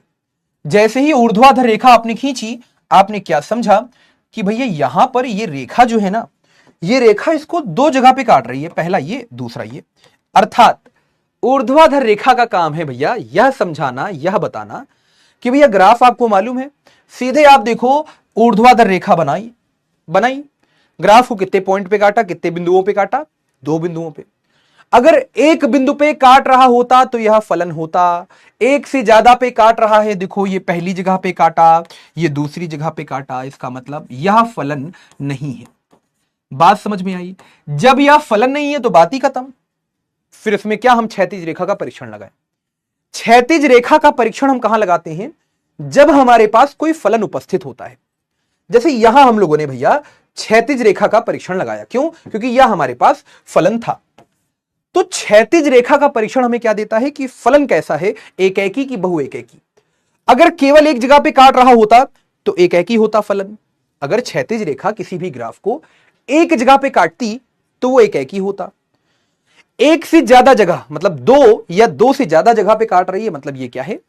जैसे ही ऊर्ध्वाधर रेखा आपने खींची, आपने क्या समझा कि भैया यहां पर ये रेखा जो है ना, ये रेखा इसको 2 जगह पे काट रही है, पहला ये, दूसरा ये। अर्थात ऊर्ध्वाधर रेखा का काम है भैया यह समझाना, यह बताना कि भैया ग्राफ आपको मालूम है, सीधे आप देखो ऊर्ध्वाधर रेखा बनाई, ग्राफ को कितने पॉइंट पे काटा? कितने बिंदुओं पे काटा? 2 बिंदुओं पे। अगर एक बिंदु पे काट रहा होता तो यह फलन होता। एक से ज्यादा पे काट रहा है, देखो ये पहली जगह पे काटा, ये दूसरी जगह पे काटा, इसका मतलब यह फलन नहीं है। बात समझ में आई? जब यह फलन नहीं है तो बात ही खत्म। फिर इसमें क्या हम क्षैतिज रेखा का परीक्षण लगाएं? क्षैतिज रेखा का परीक्षण हम कहां लगाते हैं? जब हमारे पास कोई फलन उपस्थित होता है। जैसे यहां हम लोगों ने भैया क्षैतिज रेखा का परीक्षण लगाया। क्यों? क्योंकि यह हमारे पास फलन था। तो क्षैतिज रेखा का परीक्षण हमें क्या देता है कि फलन कैसा है, एकैकी की बहुएकैकी। अगर केवल एक जगह पे काट रहा होता तो एकैकी होता फलन। अगर क्षैतिज रेखा किसी भी ग्राफ को एक जगह पे काटती तो वो एकैकी होता। एक से ज्यादा जगह मतलब 2 या 2 से ज्यादा जगह पे काट रही है, मतलब ये क्या है?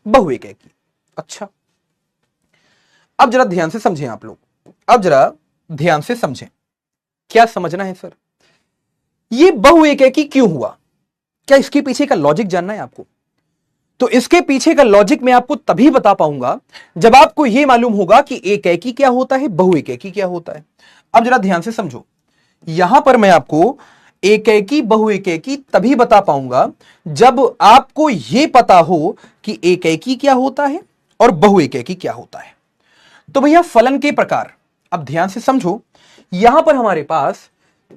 बहुएकैकी। अच्छा, अब जरा ध्यान से समझें आप लोग, अब जरा ध्यान से समझें। क्या समझना है सर? ये बहुएकैकी क्यों हुआ? क्या इसके पीछे का लॉजिक जानना है आपको? तो इसके पीछे का लॉजिक मैं आपको तभी बता पाऊंगा जब आपको यह मालूम होगा कि एकैकी क्या होता है, बहुएकैकी क्या होता है। अब जरा ध्यान से समझो, यहां पर मैं आपको एकैकी बहुएकैकी तभी बता पाऊंगा जब आपको यह पता हो कि एकैकी क्या होता है और बहुएकैकी क्या होता है। तो भैया फलन के प्रकार, अब ध्यान से समझो, यहां पर हमारे पास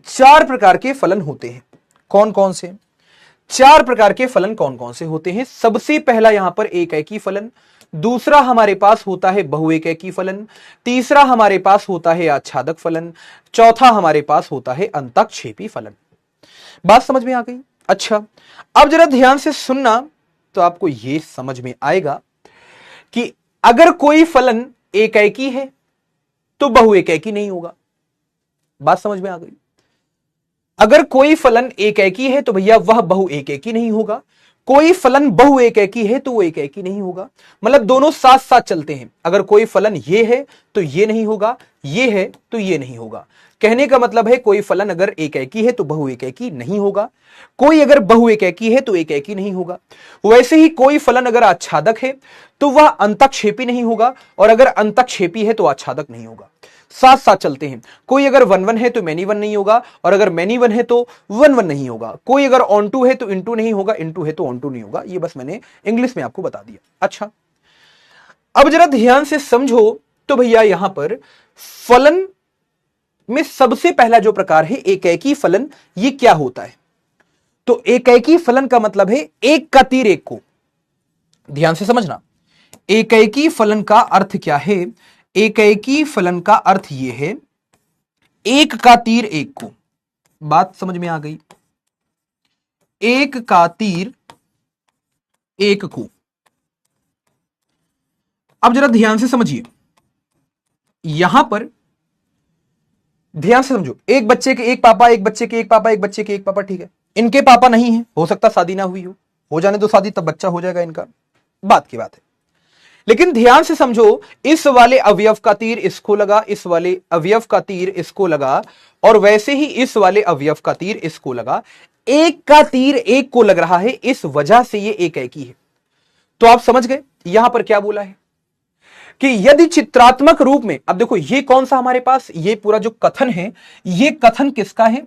4 प्रकार के फलन होते हैं। कौन कौन से 4 प्रकार के फलन कौन कौन से होते हैं? सबसे पहला यहां पर एकैकी फलन, दूसरा हमारे पास होता है बहुएकैकी फलन, तीसरा हमारे पास होता है आच्छादक फलन, चौथा हमारे पास होता है अंतःक्षेपी फलन। बात समझ में आ गई? अच्छा, अब जरा ध्यान से सुनना तो आपको यह समझ में आएगा कि अगर कोई फलन एकैकी है तो बहुएकैकी नहीं होगा। बात समझ में आ गई? अगर कोई फलन एकैकी है तो भैया वह बहुएकैकी नहीं होगा। कोई फलन बहु एकैकी है तो वो एकैकी नहीं होगा, मतलब दोनों साथ साथ चलते हैं। अगर कोई फलन ये है तो ये नहीं होगा, ये है तो ये नहीं होगा। कहने का मतलब है कोई फलन अगर एकैकी है तो बहु एकैकी नहीं होगा, कोई अगर बहु एकैकी है तो एकैकी नहीं होगा। वैसे ही कोई फलन अगर आच्छादक है तो वह अंतक्षेपी नहीं होगा, और अगर अंतक्षेपी है तो आच्छादक नहीं होगा। साथ साथ चलते हैं। कोई अगर वन वन है तो मैनी वन नहीं होगा, और अगर मैनी वन है तो वन वन नहीं होगा। कोई अगर ऑन टू है तो इनटू नहीं होगा, इनटू है तो ऑन टू नहीं होगा। ये बस मैंने इंग्लिश में आपको बता दिया। अच्छा, अब जरा ध्यान से समझो तो भैया यहां पर फलन में सबसे पहला जो प्रकार है एकैकी फलन, ये क्या होता है? तो एकैकी फलन का मतलब है एक का तीर एक को। ध्यान से समझना, एकैकी फलन का अर्थ क्या है? एकैकी फलन का अर्थ यह है एक का तीर एक को। बात समझ में आ गई? एक का तीर एक को। अब जरा ध्यान से समझिए, यहां पर ध्यान से समझो। एक बच्चे के एक पापा, एक बच्चे के एक पापा, एक बच्चे के एक पापा, ठीक है। इनके पापा नहीं है, हो सकता शादी ना हुई हो जाने दो शादी, तब बच्चा हो जाएगा इनका, बात की बात है। लेकिन ध्यान से समझो, इस वाले अवयव का तीर इसको लगा, इस वाले अवयव का तीर इसको लगा, और वैसे ही इस वाले अवयव का तीर इसको लगा। एक का तीर एक को लग रहा है, इस वजह से ये एकैकी है। तो आप समझ गए यहां पर क्या बोला है कि यदि चित्रात्मक रूप में, अब देखो ये कौन सा हमारे पास, ये पूरा जो कथन है, ये कथन किसका है?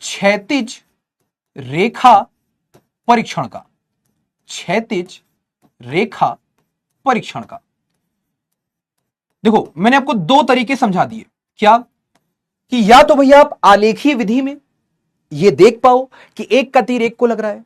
क्षैतिज रेखा परीक्षण का। क्षैतिज रेखा परीक्षण का। देखो मैंने आपको दो तरीके समझा दिए। क्या? कि या तो भैया आप आलेखीय विधि में ये देख पाओ कि एक का तीर एक को लग रहा है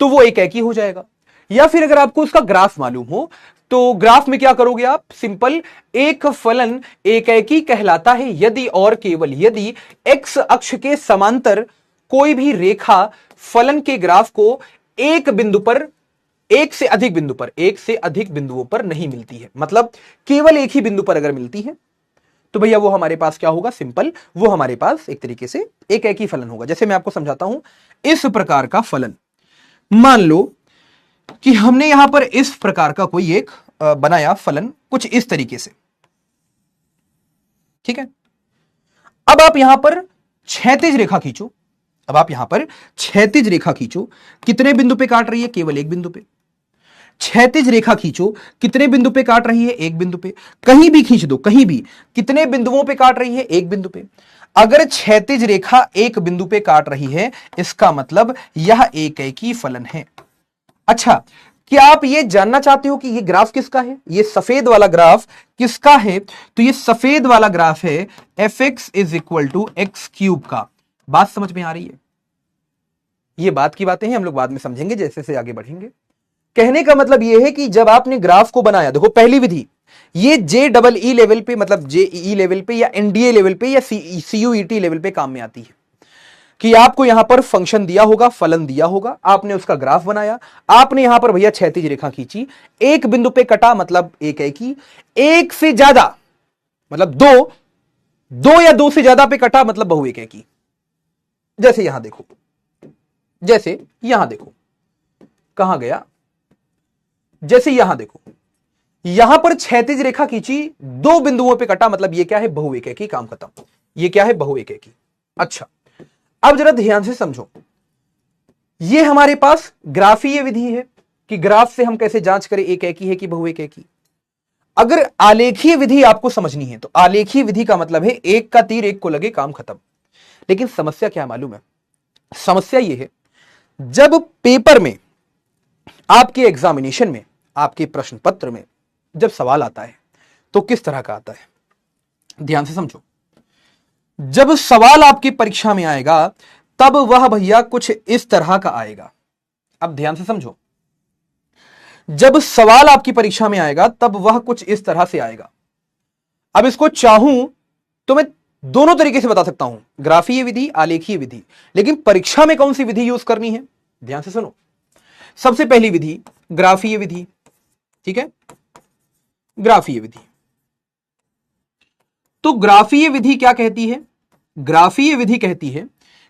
तो वो एकैकी हो जाएगा, या फिर अगर आपको उसका ग्राफ मालूम हो तो ग्राफ में क्या करोगे आप? सिंपल, एक फलन एकैकी कहलाता है यदि और केवल यदि एक्स अक्ष के समांतर कोई भी रेखा फलन के ग्राफ को एक बिंदु पर, एक से अधिक बिंदु पर, एक से अधिक बिंदुओं पर नहीं मिलती है। मतलब केवल एक ही बिंदु पर अगर मिलती है तो भैया वो हमारे पास क्या होगा? सिंपल, वो हमारे पास एक तरीके से एकैकी फलन होगा। जैसे मैं आपको समझाता हूं, इस प्रकार का फलन, मान लो कि हमने यहां पर इस प्रकार का कोई एक बनाया फलन कुछ इस तरीके से, ठीक है। अब आप यहां पर क्षैतिज रेखा खींचो, अब आप यहां पर क्षैतिज रेखा खींचो, कितने बिंदु पे काट रही है? केवल एक बिंदु पे। क्षैतिज रेखा खींचो, कितने बिंदु पे काट रही है? एक बिंदु पे। कहीं भी खींच दो, कहीं भी, कितने बिंदुओं पे काट रही है? एक बिंदु पे। अगर क्षैतिज रेखा एक बिंदु पे काट रही है, इसका मतलब यह एकैकी फलन है। अच्छा, क्या आप ये जानना चाहते हो कि ये ग्राफ किसका है? ये सफेद वाला ग्राफ किसका है? तो ये सफेद वाला ग्राफ है fx is equal to x cube का। बात समझ में आ रही है? ये बात की बातें हैं, हम लोग बाद में समझेंगे जैसे जैसे आगे बढ़ेंगे। कहने का मतलब यह है कि जब आपने ग्राफ को बनाया, देखो पहली विधि ये JEE लेवल पे, मतलब JEE लेवल पे या NDA लेवल पे या CUET लेवल पे काम में आती है कि आपको यहां पर फंक्शन दिया होगा, फलन दिया होगा, आपने उसका ग्राफ बनाया, आपने यहां पर भैया क्षैतिज रेखा खींची, एक बिंदु पे कटा मतलब एकैकी, एक से ज्यादा मतलब दो या दो से ज्यादा पे कटा मतलब बहु एकैकी। जैसे यहां देखो, जैसे यहां देखो, कहां गया? जैसे यहां देखो, यहां पर क्षैतिज रेखा खींची, दो बिंदुओं पे कटा मतलब ये क्या है? बहु एकैकी, काम खत्म। ये क्या है? बहु एकैकी। अच्छा, अब जरा ध्यान से समझो, ये हमारे पास ग्राफीय विधि है कि ग्राफ से हम कैसे जांच करें एकैकी है कि बहु एकैकी। अगर आलेखीय विधि आपको समझनी है तो आलेखीय विधि का मतलब है एक का तीर एक को लगे, काम खत्म। लेकिन समस्या क्या मालूम है? समस्या यह है, जब पेपर में, आपके एग्जामिनेशन में, आपके प्रश्न पत्र में जब सवाल आता है तो किस तरह का आता है? ध्यान से समझो, जब सवाल आपकी परीक्षा में आएगा तब वह भैया कुछ इस तरह का आएगा। अब ध्यान से समझो, जब सवाल आपकी परीक्षा में आएगा तब वह कुछ इस तरह से आएगा। अब इसको चाहूं तो मैं दोनों तरीके से बता सकता हूं, ग्राफीय विधि, आलेखीय विधि। लेकिन परीक्षा में कौन सी विधि यूज करनी है? ध्यान से सुनो, सबसे पहली विधि ग्राफीय विधि, ठीक है, ग्राफीय विधि। तो ग्राफीय विधि क्या कहती है? ग्राफीय विधि कहती है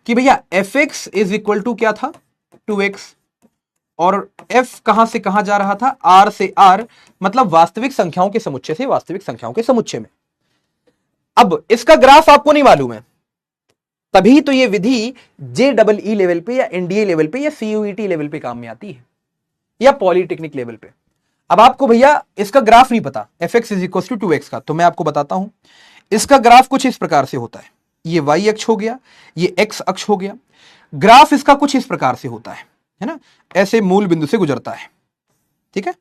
कि भैया fx इज इक्वल टू क्या था? 2x, और f कहां से कहां जा रहा था, r से r, मतलब वास्तविक संख्याओं के समुच्चय से वास्तविक संख्याओं के समुच्चय में। अब इसका ग्राफ आपको नहीं मालूम है, तभी तो ये विधि JEE लेवल पे या NDA लेवल पे या CUET लेवल पे काम में आती है, या पॉलिटेक्निक लेवल पे। अब आपको भैया इसका ग्राफ नहीं पता fx is equal to 2x का, तो मैं आपको बताता हूं। इसका ग्राफ कुछ इस प्रकार से होता है, ये y अक्ष हो गया, ये x अक्ष हो गया। ग्राफ इसका कुछ इस प्रकार से होता है ना, ऐसे मूल बिंदु से गुजरता है, ठीक है।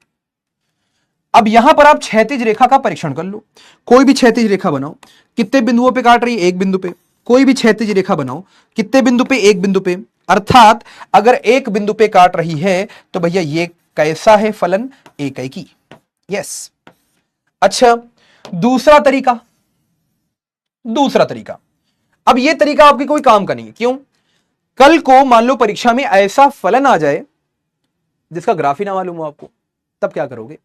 अब यहां पर आप क्षैतिज रेखा का परीक्षण कर लो, कोई भी क्षैतिज रेखा बनाओ, कितने बिंदुओं पे काट रही है, एक बिंदु पे। कोई भी क्षैतिज रेखा बनाओ, कितने बिंदु पे, एक बिंदु पे। अर्थात अगर एक बिंदु पे काट रही है तो भैया ये कैसा है फलन, एकेकी। यस। अच्छा, दूसरा तरीका, अब ये तरीका आपके कोई काम का नहीं है। क्यों? कल को मान लो परीक्षा में ऐसा फलन आ जाए जिसका ग्राफ ही ना मालूम हो आपको, तब क्या करोगे?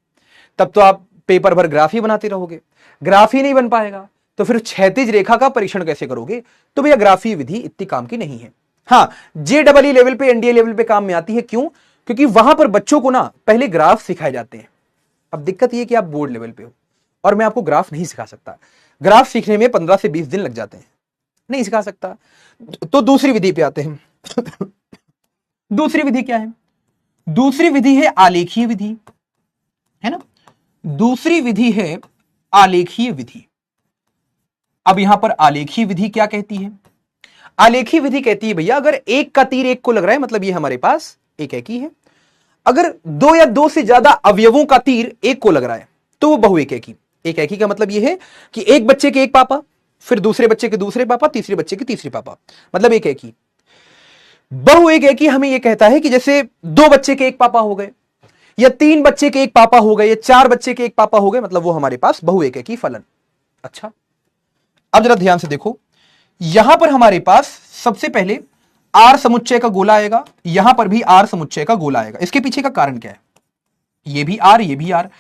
तब तो आप पेपर भर ग्राफ ही बनाते रहोगे, ग्राफ ही नहीं बन पाएगा तो फिर क्षैतिज रेखा का परीक्षण कैसे करोगे? तो भैया ग्राफीय विधि इतनी काम की नहीं है। हाँ, JEE लेवल पे, NDA लेवल पे काम में आती है। क्यों? क्योंकि वहां पर बच्चों को ना पहले ग्राफ सिखाए जाते हैं। अब दिक्कत यह कि आप बोर्ड लेवल पे हो और मैं आपको ग्राफ नहीं सिखा सकता, ग्राफ सीखने में 15 से 20 दिन लग जाते हैं, नहीं सिखा सकता। तो दूसरी विधि पे आते हैं। दूसरी विधि क्या है? दूसरी विधि है आलेखीय विधि, है ना। दूसरी विधि है आलेखीय विधि। अब यहां पर आलेखीय विधि क्या कहती है? आलेखीय विधि कहती है भैया अगर एक का तीर एक को लग रहा है, मतलब ये हमारे पास एकेकी है। अगर दो या दो से ज्यादा अवयवों का तीर एक को लग रहा है तो वो बहुएकेकी। एकेकी का मतलब ये है कि एक बच्चे के एक पापा, फिर दूसरे बच्चे के दूसरे पापा, तीसरे बच्चे के तीसरे पापा, मतलब एकेकी। बहुएकेकी हमें यह कहता है कि जैसे दो बच्चे के एक पापा हो गए, या तीन बच्चे के एक पापा हो गए, या चार बच्चे के एक पापा हो गए, मतलब वो हमारे पास बहुएकेकी फलन। अच्छा, अब जरा ध्यान से देखो, यहां पर हमारे पास सबसे पहले आर समुच्चय का गोला आएगा, यहां पर भी आर समुच्चय का गोला आएगा। इसके पीछे का कारण क्या है? ये भी आर, ये भी आर।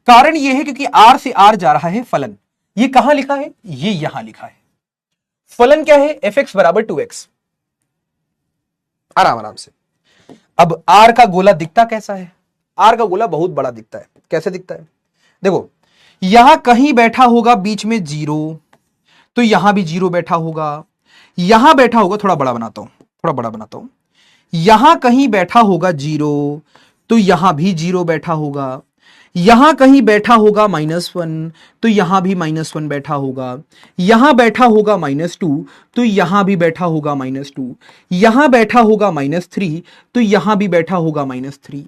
कारण ये है क्योंकि आर से आर जा रहा है फलन। ये कहां लिखा है? ये यहां लिखा है। फलन क्या है? fx बराबर 2x। आराम आराम से। अब आर का गोला दिखता कैसा है? आर का गोला बहुत बड़ा दिखता है। कैसे दिखता है? देखो, यहां कहीं बैठा होगा बीच में जीरो, तो यहां भी जीरो बैठा होगा, यहां बैठा होगा, थोड़ा बड़ा बनाता हूं, यहां कहीं बैठा होगा जीरो, तो यहां भी जीरो बैठा होगा, यहां कहीं बैठा होगा -1, तो यहां भी -1 बैठा होगा, यहां बैठा होगा -2, तो यहां भी बैठा होगा -2, यहां बैठा होगा -3, तो यहां भी बैठा होगा -3,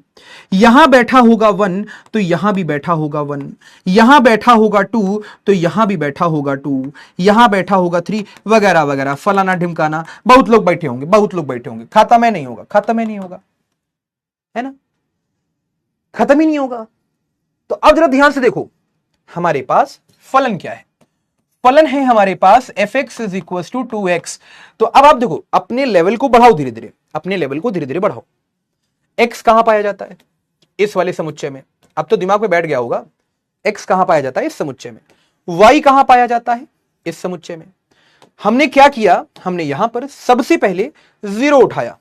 यहां बैठा होगा 1, तो यहां भी बैठा होगा 1, यहां बैठा होगा 2, तो यहां भी बैठा होगा 2, यहां बैठा होगा 3, वगैरह वगैरह, फलाना ढिमकाना। बहुत लोग बैठे होंगे, खाता में नहीं होगा, है ना, खत्म ही नहीं होगा। तो अब जरा ध्यान से देखो, हमारे पास फलन क्या है? फलन है हमारे पास fx is equal to 2x। तो अब आप देखो, अपने लेवल को बढ़ाओ, धीरे धीरे बढ़ाओ। x कहां पाया जाता है? इस वाले समुच्चय में। अब तो दिमाग में बैठ गया होगा, x कहां पाया जाता है? इस समुच्चय में। y कहां पाया जाता है? इस समुच्चय में। हमने क्या किया? हमने यहां पर सबसे पहले 0 उठाया,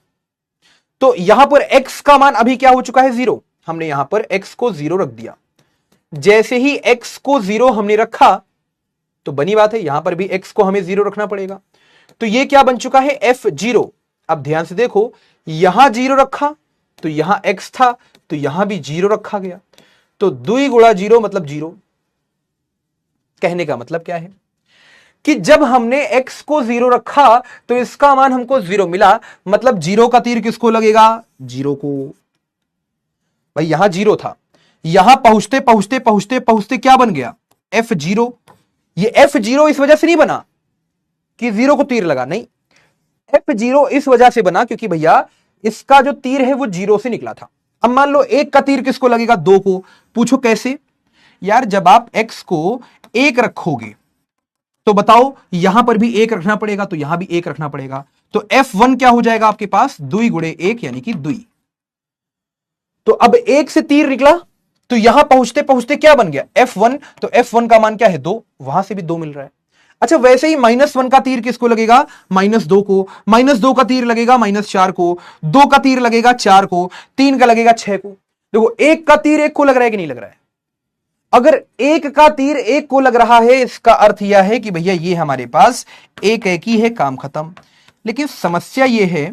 तो यहां पर x का मान अभी क्या हो चुका है? 0। हमने यहां पर x को 0 रख दिया। जैसे ही x को 0 हमने रखा तो बनी बात है, यहां पर भी x को हमें 0 रखना पड़ेगा। तो ये क्या बन चुका है? f0। अब ध्यान से देखो, यहां 0 रखा तो यहां x था, तो यहां भी 0 रखा गया, तो 2 गुणा 0 मतलब 0। कहने का मतलब क्या है कि जब हमने x को 0 रखा तो इसका मान हमको 0 मिला, मतलब 0 का तीर किसको लगेगा? 0 को। भाई यहां 0 था, यहां पहुंचते पहुंचते पहुंचते पहुंचते क्या बन गया? f0। ये f0 इस वजह से नहीं बना कि 0 को तीर लगा, नहीं, f0 इस वजह से बना क्योंकि भैया इसका जो तीर है वो 0 से निकला था। अब मान लो 1 का तीर किसको लगेगा? 2 को। पूछो कैसे? यार जब आप x को 1 रखोगे तो बताओ, यहां पर भी 1 रखना पड़ेगा, तो यहां भी 1 रखना पड़ेगा, तो f1 क्या हो जाएगा आपके पास? 2 गुणे 1 यानी कि 2। तो अब 1 से तीर निकला तो यहां पहुंचते पहुंचते क्या बन गया? f1। तो f1 का मान क्या है? 2। वहां से भी 2 मिल रहा है। अच्छा वैसे ही -1 का तीर किसको लगेगा? -2 को। -2 का तीर लगेगा -4 को। 2 का तीर लगेगा 4 को। 3 का लगेगा 6 को। देखो 1 का तीर 1 को लग रहा है कि नहीं लग रहा है? अगर 1 का तीर 1 को लग रहा है, इसका अर्थ यह है कि भैया ये हमारे पास एक ही है, काम खत्म। लेकिन समस्या ये है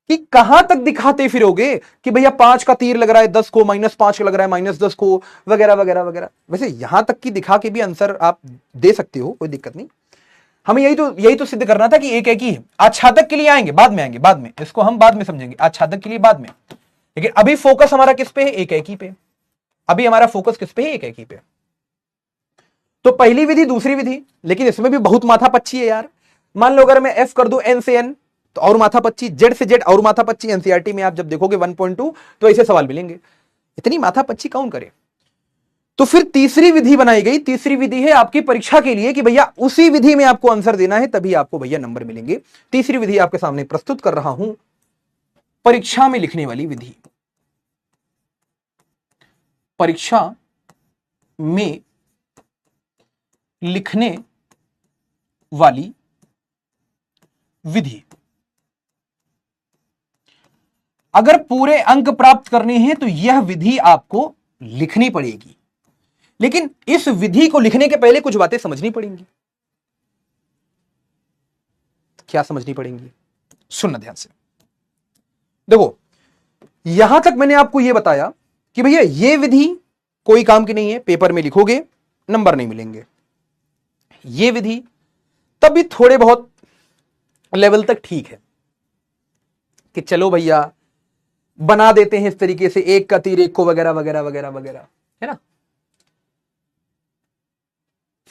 कि कहां तक दिखाते फिरोगे कि भैया 5 का तीर लग रहा है 10 को, -5 का लग रहा है -10 को, वगैरह वगैरह वगैरह। वैसे यहां तक की दिखा के भी आंसर आप दे सकते हो, कोई दिक्कत नहीं। हमें यही तो सिद्ध करना था कि एक ही है। आच्छादक के लिए आएंगे, बाद में आएंगे, बाद में इसको हम बाद में समझेंगे, आच्छादक के लिए बाद में। लेकिन अभी फोकस हमारा किस पे है? एक ही पे। अभी हमारा फोकस किस पे है? एक ही पे। तो पहली विधि, दूसरी विधि, लेकिन इसमें भी बहुत माथापच्ची है यार। मान लो अगर मैं एफ कर दूं एन से एन तो और माथापच्ची, जेड से जेड और माथापच्ची। एनसीईआरटी में आप जब देखोगे 1.2 तो ऐसे सवाल मिलेंगे। इतनी माथापच्ची कौन करे? तो फिर तीसरी विधि बनाई गई। तीसरी विधि है आपकी परीक्षा के लिए कि भैया उसी विधि में आपको आंसर देना है, तभी आपको भैया नंबर मिलेंगे। तीसरी विधि आपके सामने प्रस्तुत कर रहा हूं, परीक्षा में लिखने वाली विधि। परीक्षा में लिखने वाली विधि। अगर पूरे अंक प्राप्त करने हैं तो यह विधि आपको लिखनी पड़ेगी, लेकिन इस विधि को लिखने के पहले कुछ बातें समझनी पड़ेंगी। क्या समझनी पड़ेंगी? सुनना ध्यान से। देखो यहां तक मैंने आपको यह बताया कि भैया यह विधि कोई काम की नहीं है, पेपर में लिखोगे नंबर नहीं मिलेंगे। यह विधि तब भी थोड़े बहुत लेवल तक ठीक है कि चलो भैया बना देते हैं इस तरीके से, 1 का तीर 1 को, वगैरह वगैरह वगैरह वगैरह, है ना।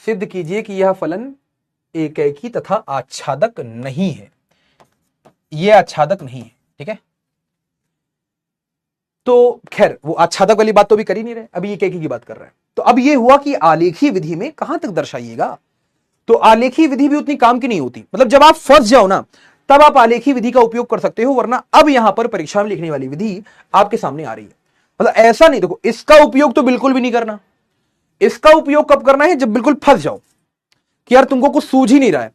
सिद्ध कीजिए कि यह फलन एकैकी तथा आच्छादक नहीं है। यह आच्छादक नहीं है, ठीक है। तो खैर वो आच्छादक वाली बात तो भी कर ही नहीं रहे, अभी एकैकी की बात कर रहे हैं। तो अब यह हुआ कि आलेखी विधि में कहां तक दर्शाइएगा। तो आलेखी विधि भी उतनी काम की नहीं होती। मतलब जब आप फंस जाओ ना तब आप आलेखी विधि का उपयोग कर सकते हो, वरना अब यहां पर परीक्षा में लिखने वाली विधि आपके सामने आ रही है। मतलब ऐसा नहीं, देखो इसका उपयोग तो बिल्कुल भी नहीं करना। इसका उपयोग कब करना है? जब बिल्कुल फंस जाओ कि यार तुमको कुछ सूझ ही नहीं रहा है,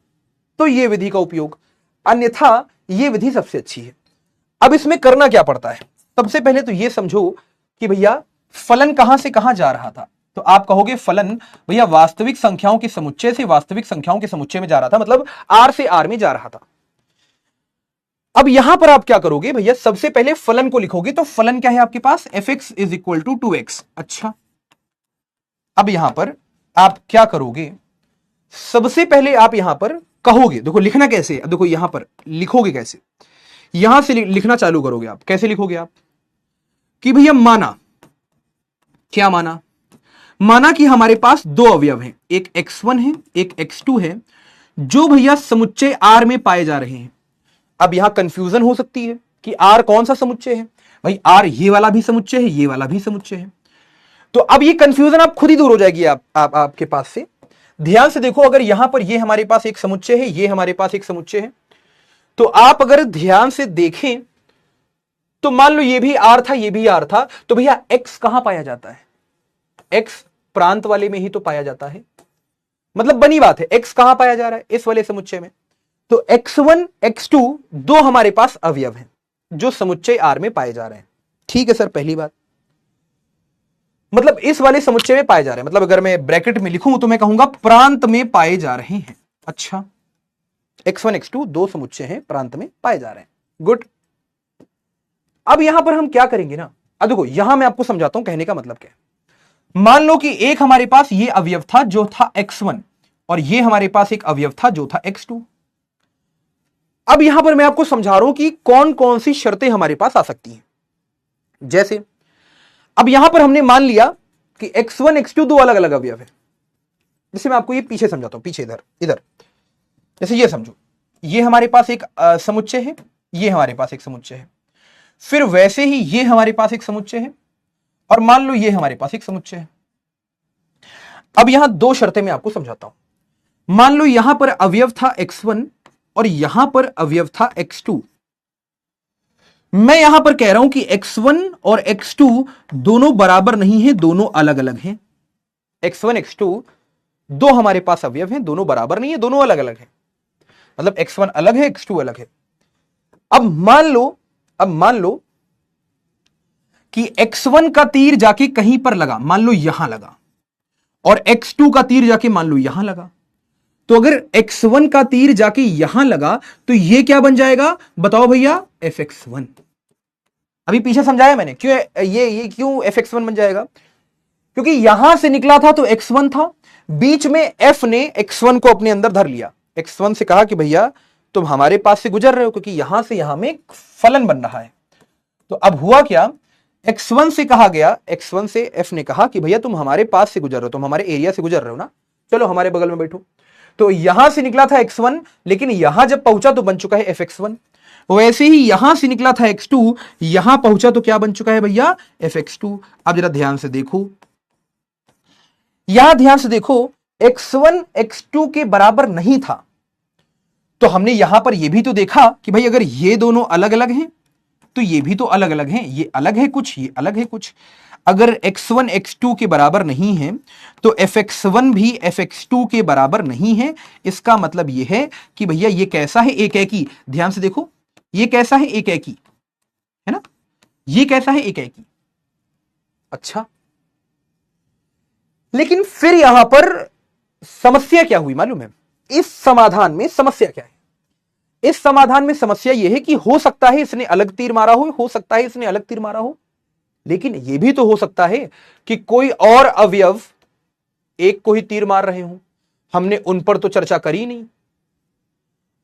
तो यह विधि का उपयोग। अन्यथा यह विधि सबसे अच्छी है। अब इसमें करना क्या पड़ता है? सबसे पहले तो यह समझो कि भैया फलन कहां से कहां जा रहा था। तो आप कहोगे फलन भैया वास्तविक संख्याओं के समुच्चय से वास्तविक संख्याओं के समुच्चय में जा रहा था, मतलब आर से आर में जा रहा था। अब यहां पर आप क्या करोगे भैया? सबसे पहले फलन को लिखोगे। तो फलन क्या है आपके पास? fx is equal to 2x। अच्छा, अब यहां पर आप क्या करोगे? सबसे पहले आप यहां पर कहोगे, देखो लिखना कैसे, देखो यहां पर लिखोगे कैसे, यहां से लिखना चालू करोगे आप। कैसे लिखोगे आप? कि भैया माना, क्या माना? माना कि हमारे पास दो अवयव हैं, एक x1 है एक x2 है, जो भैया समुच्चय R में पाए जा रहे हैं। अब यहां कंफ्यूजन हो सकती है कि R कौन सा समुच्चय है। भाई R ये वाला भी समुच्चय है, ये वाला भी समुच्चय है। तो अब ये कंफ्यूजन आप खुद ही दूर हो जाएगी आपके पास से। ध्यान से देखो, अगर यहां पर ये हमारे पास एक समुच्चय है, ये हमारे पास एक समुच्चय है, तो आप अगर ध्यान से देखें तो मान लो ये भी R था, ये भी R था, तो भैया X कहां पाया जाता है? X प्रांत वाले में ही तो पाया जाता है। मतलब बनी बात है, X कहां पाया जा रहा है? इस वाले समुच्चय में। तो x1 x2 दो हमारे पास अवयव हैं जो समुच्चय R में पाए जा रहे हैं। ठीक है सर, पहली बात मतलब इस वाले समुच्चय में पाए जा रहे हैं, मतलब अगर मैं ब्रैकेट में लिखूं तो मैं कहूंगा प्रांत में पाए जा रहे हैं। अच्छा, x1 x2 दो समुच्चय हैं, प्रांत में पाए जा रहे हैं। गुड। अब यहां पर हम क्या करेंगे ना, अब देखो यहां मैं आपको समझाता हूं कहने का मतलब क्या है। मान लो कि एक हमारे पास ये अवयव था जो था x1 और ये हमारे पास एक अवयव था जो था x2। अब यहां पर मैं आपको समझा रहा हूं कि कौन कौन सी शर्तें हमारे पास आ सकती हैं। जैसे अब यहां पर हमने मान लिया कि x1 x2 दो अलग अलग अवयव है। जैसे मैं आपको ये पीछे समझाता हूं, पीछे इधर इधर, जैसे ये समझो, ये हमारे पास एक समुच्चय है, ये हमारे पास एक समुच्चय है, फिर वैसे ही ये हमारे पास एक समुच्चय है, और मान लो ये हमारे पास एक समुच्चय है। अब यहां दो शर्तें मैं आपको समझाता हूं। मान लो यहां पर अवयव था x1 और यहां पर अवयव था x2। मैं यहां पर कह रहा हूं कि x1 और x2 दोनों बराबर नहीं है, दोनों अलग अलग हैं। x1 x2 दो हमारे पास अवयव हैं, दोनों बराबर नहीं है, दोनों अलग अलग हैं, मतलब x1 अलग है, x2 अलग है। अब मान लो कि x1 का तीर जाके कहीं पर लगा, मान लो यहां लगा, और x2 का तीर जाके मान लो यहां लगा। तो अगर x1 का तीर जाके यहां लगा तो ये क्या बन जाएगा बताओ भैया, fx1। अभी पीछे समझाया मैंने क्यों ये क्यों fx1 बन जाएगा, क्योंकि यहां से निकला था तो x1 था, बीच में f ने x1 को अपने अंदर धर लिया, x1 से कहा कि भैया तुम हमारे पास से गुजर रहे हो, क्योंकि यहां से यहां में फलन बन रहा है। तो अब हुआ क्या, x1 से कहा गया, x1 से f ने कहा कि भैया तुम हमारे पास से गुजर रहे हो, तुम हमारे एरिया से गुजर रहे हो ना, चलो हमारे बगल में बैठो। तो यहां से निकला था x1, लेकिन यहां जब पहुंचा तो बन चुका है fx1। वैसे ही यहां से निकला था x2, यहां पहुंचा तो क्या बन चुका है भैया, fx2। अब जरा ध्यान से देखो, यहां ध्यान से देखो, x1 x2 के बराबर नहीं था, तो हमने यहां पर यह भी तो देखा कि भाई अगर ये दोनों अलग अलग हैं तो ये भी तो अलग अलग हैं, ये अलग है कुछ, ये अलग है कुछ। अगर x1 x2 के बराबर नहीं है तो fx1 भी fx2 के बराबर नहीं है। इसका मतलब यह है कि भैया ये कैसा है, एक एकी। ध्यान से देखो, ये कैसा है, एक एकी है ना, ये कैसा है, एक एकी। अच्छा, लेकिन फिर यहां पर समस्या क्या हुई मालूम है, इस समाधान में समस्या क्या है, इस समाधान में समस्या यह है कि हो सकता है इसने अलग तीर मारा हो सकता है इसने अलग तीर मारा हो, लेकिन यह भी तो हो सकता है कि कोई और अवयव एक को ही तीर मार रहे हो। हमने उन पर तो चर्चा करी नहीं,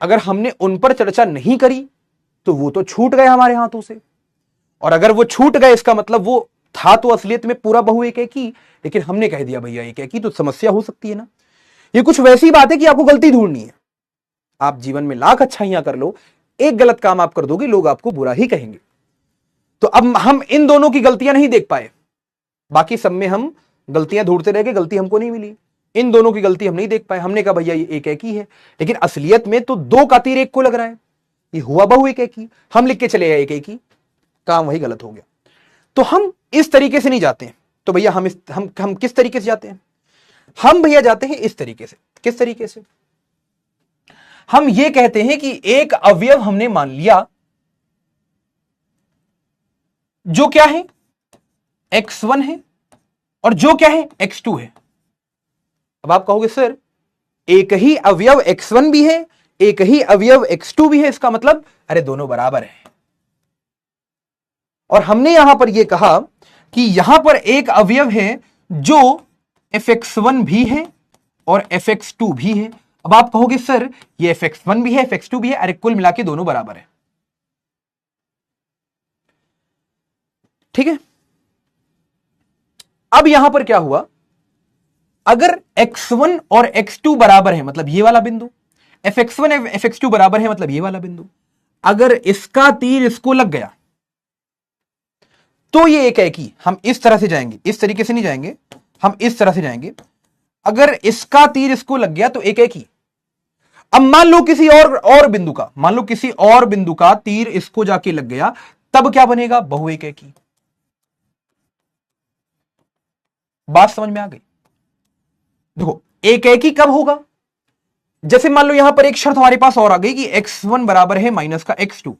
अगर हमने उन पर चर्चा नहीं करी तो वो तो छूट गए हमारे हाथों से, और अगर वो छूट गए इसका मतलब वो था तो असलियत में पूरा बहु एक ही, लेकिन हमने कह दिया भैया एक ही, तो समस्या हो सकती है ना। ये कुछ वैसी बात है कि आपको गलती ढूंढनी है। आप जीवन में लाख अच्छाइयां कर लो, एक गलत काम आप कर दोगे लोग आपको बुरा ही कहेंगे। तो अब हम इन दोनों की गलतियां नहीं देख पाए, बाकी सब में हम गलतियां ढूंढते रह गए, गलती हमको नहीं मिली। इन दोनों की गलती हम नहीं देख पाए, हमने कहा भैया ये एक ही है, लेकिन असलियत में तो दो का तीर एक को लग रहा है, ये हुआ बहु एक ही, हम लिख के चले गए एक ही, काम वही गलत हो गया। तो हम इस तरीके से नहीं जाते हैं। तो भैया हम किस तरीके से जाते हैं, हम भैया जाते हैं इस तरीके से। किस तरीके से, हम ये कहते हैं कि एक अवयव हमने मान लिया जो क्या है, x1 है, और जो क्या है, x2 है। अब आप कहोगे सर एक ही अवयव x1 भी है, एक ही अवयव x2 भी है, इसका मतलब अरे दोनों बराबर है। और हमने यहां पर यह कहा कि यहां पर एक अवयव है जो fx1 भी है और fx2 भी है। अब आप कहोगे सर ये fx1 भी है, fx2 भी है, अरे कुल मिला के दोनों बराबर है। ठीक है, अब यहां पर क्या हुआ, अगर x1 और x2 बराबर है मतलब ये वाला बिंदु, fx1 fx2 बराबर है मतलब ये वाला बिंदु, अगर इसका तीर इसको लग गया तो ये एक है कि हम इस तरह से जाएंगे, इस तरीके से नहीं जाएंगे, हम इस तरह से जाएंगे। अगर इसका तीर इसको लग गया तो एक है कि, अब मान लो किसी और बिंदु का, मान लो किसी और बिंदु का तीर इसको जाके लग गया, तब क्या बनेगा, बहु एक है कि। बात समझ में आ गई। देखो एक है कि कब होगा, जैसे मान लो यहां पर एक शर्त हमारे पास और आ गई कि x1 बराबर है माइनस का x2,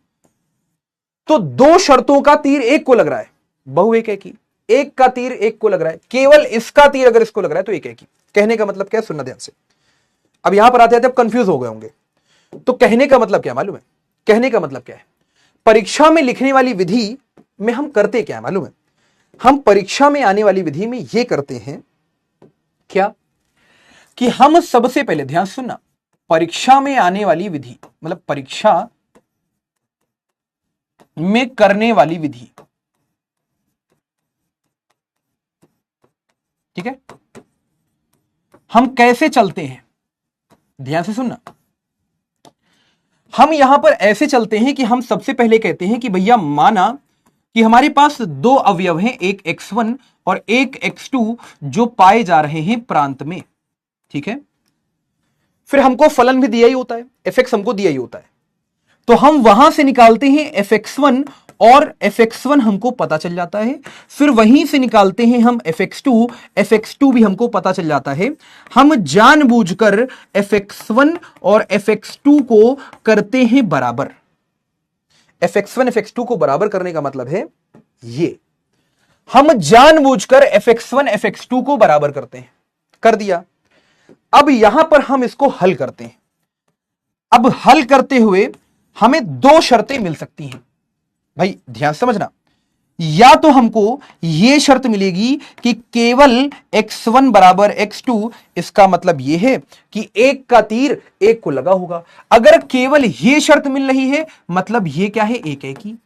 तो दो शर्तों का तीर एक को लग रहा है, बहु एक है कि। एक का तीर एक को लग रहा है, केवल इसका तीर अगर इसको लग रहा है तो एक है कि। कहने का मतलब क्या है, सुनना ध्यान से। अब यहां पर आते आते अब कंफ्यूज हो गए होंगे, तो कहने का मतलब क्या मालूम है, कहने का मतलब क्या है, परीक्षा में लिखने वाली विधि में हम करते क्या है मालूम है, हम परीक्षा में आने वाली विधि में यह करते हैं क्या कि हम सबसे पहले, ध्यान सुनना, परीक्षा में आने वाली विधि मतलब परीक्षा में करने वाली विधि, ठीक है, हम कैसे चलते हैं, ध्यान से सुनना। हम यहां पर ऐसे चलते हैं कि हम सबसे पहले कहते हैं कि भैया माना कि हमारे पास दो अवयव हैं, एक x1 और एक x2 जो पाए जा रहे हैं प्रांत में, ठीक है। फिर हमको फलन भी दिया ही होता है, fx हमको दिया ही होता है, तो हम वहां से निकालते हैं fx1 और fx1 हमको पता चल जाता है, फिर वहीं से निकालते हैं हम fx2 भी हमको पता चल जाता है। हम जानबूझकर fx1 और fx2 को करते हैं बराबर। fx1 fx2 को बराबर करने का मतलब है ये, हम जानबूझकर fx1 fx2 को बराबर करते हैं। कर दिया। अब यहां पर हम इसको हल करते हैं। अब हल करते हुए हमें दो शर्तें मिल सकती हैं। भाई ध्यान समझना, या तो हमको यह शर्त मिलेगी कि केवल x1 बराबर x2, इसका मतलब यह है कि एक का तीर एक को लगा होगा। अगर केवल यह शर्त मिल रही है मतलब यह क्या है, एक है की।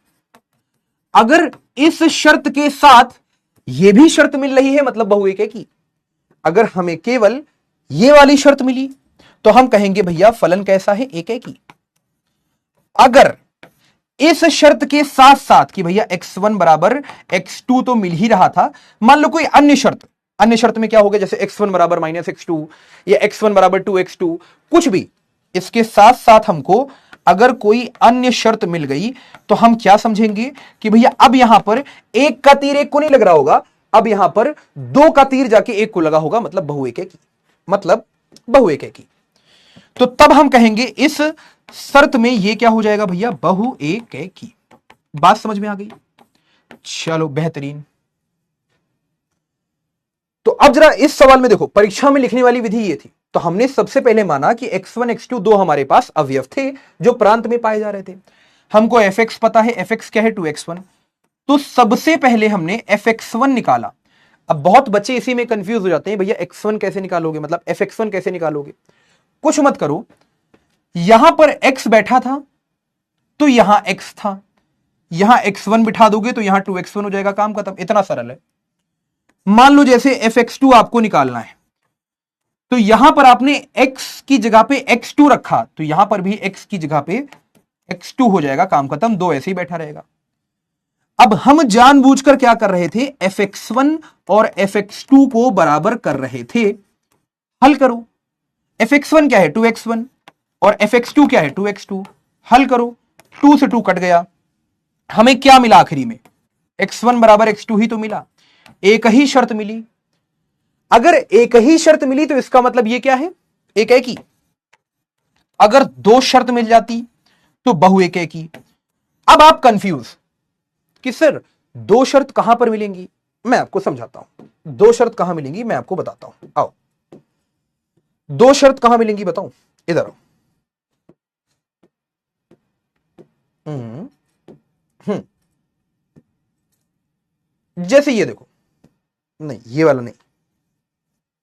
अगर इस शर्त के साथ यह भी शर्त मिल रही है मतलब बहु एक है की। अगर हमें केवल यह वाली शर्त मिली तो हम कहेंगे भैया फलन कैसा है, एक है की। अगर इस शर्त के साथ साथ कि भैया x1 बराबर x2 तो मिल ही रहा था, मान लो कोई अन्य शर्त में क्या हो गया, जैसे x1 बराबर -x2 या x1 बराबर 2x2, कुछ भी इसके साथ साथ हमको अगर कोई अन्य शर्त मिल गई तो हम क्या समझेंगे कि भैया अब यहां पर एक का तीर एक को नहीं लग रहा होगा, अब यहां पर दो का तीर जाके एक को लगा होगा, मतलब बहु एक है की, मतलब बहु एक है की। तो तब हम कहेंगे इस शर्त में ये क्या हो जाएगा भैया, बहु एक है की। बात समझ में आ गई? चलो बेहतरीन। तो अब जरा इस सवाल में देखो, परीक्षा में लिखने वाली विधि ये थी। तो हमने सबसे पहले माना कि x1 x2 दो हमारे पास अवयव थे जो प्रांत में पाए जा रहे थे। हमको fx पता है, fx क्या है, 2x1। तो सबसे पहले हमने fx1 निकाला। अब बहुत बच्चे इसी में कंफ्यूज हो जाते हैं, भैया x1 कैसे निकालोगे, मतलब fx1 कैसे निकालोगे। कुछ मत करो, यहां पर x बैठा था तो यहां x था, यहां x1 बिठा दोगे तो यहां 2x1 हो जाएगा, काम खत्म। इतना सरल है। मान लो जैसे fx2 आपको निकालना है तो यहां पर आपने x की जगह पे x2 रखा तो यहां पर भी x की जगह पे x2 हो जाएगा, काम खत्म। दो ऐसे ही बैठा रहेगा। अब हम जानबूझकर क्या कर रहे थे, fx1 और fx2 को बराबर कर रहे थे। हल करो, fx1 क्या है, 2x1 और fx2 क्या है, 2x2। हल करो, 2 से 2 कट गया, हमें क्या मिला आखिरी में, x1 बराबर x2 ही तो मिला। एक ही शर्त मिली। अगर एक ही शर्त मिली तो इसका मतलब ये क्या है, एक है की। अगर दो शर्त मिल जाती तो बहु एक है की। अब आप कंफ्यूज कि सर दो शर्त कहां पर मिलेंगी, मैं आपको समझाता हूं। दो शर्त कहां मिलेंगी मैं आपको बताता हूं, आओ। दो शर्त कहां मिलेंगी बताऊं, इधर आओ। जैसे ये देखो, नहीं ये वाला नहीं,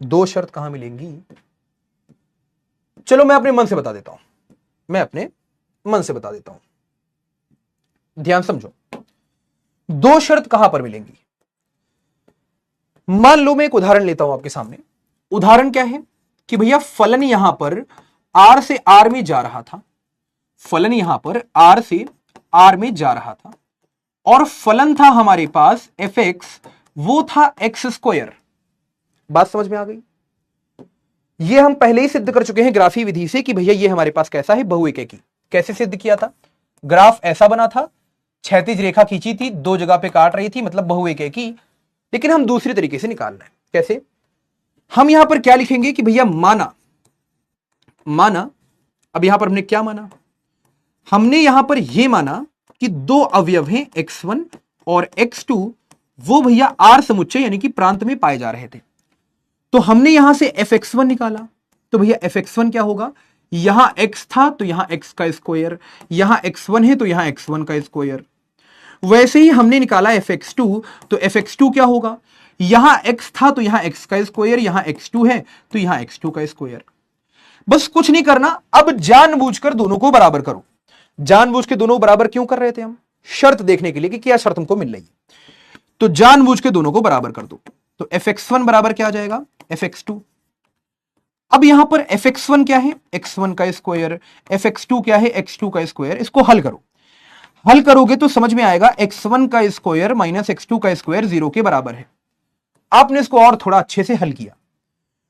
दो शर्त कहां मिलेंगी, चलो मैं अपने मन से बता देता हूं, मैं अपने मन से बता देता हूं। ध्यान समझो, दो शर्त कहां पर मिलेंगी। मान लो मैं एक उदाहरण लेता हूं आपके सामने। उदाहरण क्या है कि भैया फलन यहां पर r से r में जा रहा था, फलन यहां पर r से r में जा रहा था और फलन था हमारे पास fx, वो था x²। बात समझ में आ गई? ये हम पहले ही सिद्ध कर चुके हैं ग्राफी विधि से कि भैया ये हमारे पास कैसा है, बहु एक की। कैसे सिद्ध किया था, ग्राफ ऐसा बना था, क्षैतिज रेखा खींची थी, दो जगह पे काट रही थी, मतलब बहु एक की। लेकिन हम दूसरे तरीके से निकाल रहे हैं। कैसे, हम यहां पर क्या लिखेंगे कि भैया माना, अब यहां पर हमने क्या माना, हमने यहां पर यह माना कि दो अवयव हैं x1 और x2, वो भैया r समुच्चय यानी कि प्रांत में पाए जा रहे थे। तो हमने यहां से fx1 निकाला, तो भैया fx1 क्या होगा, यहां x था तो यहां x का स्क्वायर, यहां x1 है तो यहां x1 का स्क्वायर। वैसे ही हमने निकाला fx2, तो fx2 क्या होगा, यहां x था तो यहां x का स्क्वायर, यहां x2 है तो यहां x2 का स्क्वायर। बस कुछ नहीं करना, अब जानबूझकर दोनों को बराबर करो। जानबूझ के दोनों बराबर क्यों कर रहे थे हम, शर्त देखने के लिए कि क्या शर्त हमको मिल रही है। तो जानबूझ के दोनों को बराबर कर दो, तो fx1 बराबर क्या आ जाएगा, fx2। अब यहां पर fx1 क्या है, x1 का स्क्वायर, fx2 क्या है, x2 का स्क्वायर। इसको हल करो, हल करोगे तो समझ में आएगा x1 का स्क्वायर माइनस x2 का स्क्वायर 0 के बराबर है। आपने इसको और थोड़ा अच्छे से हल किया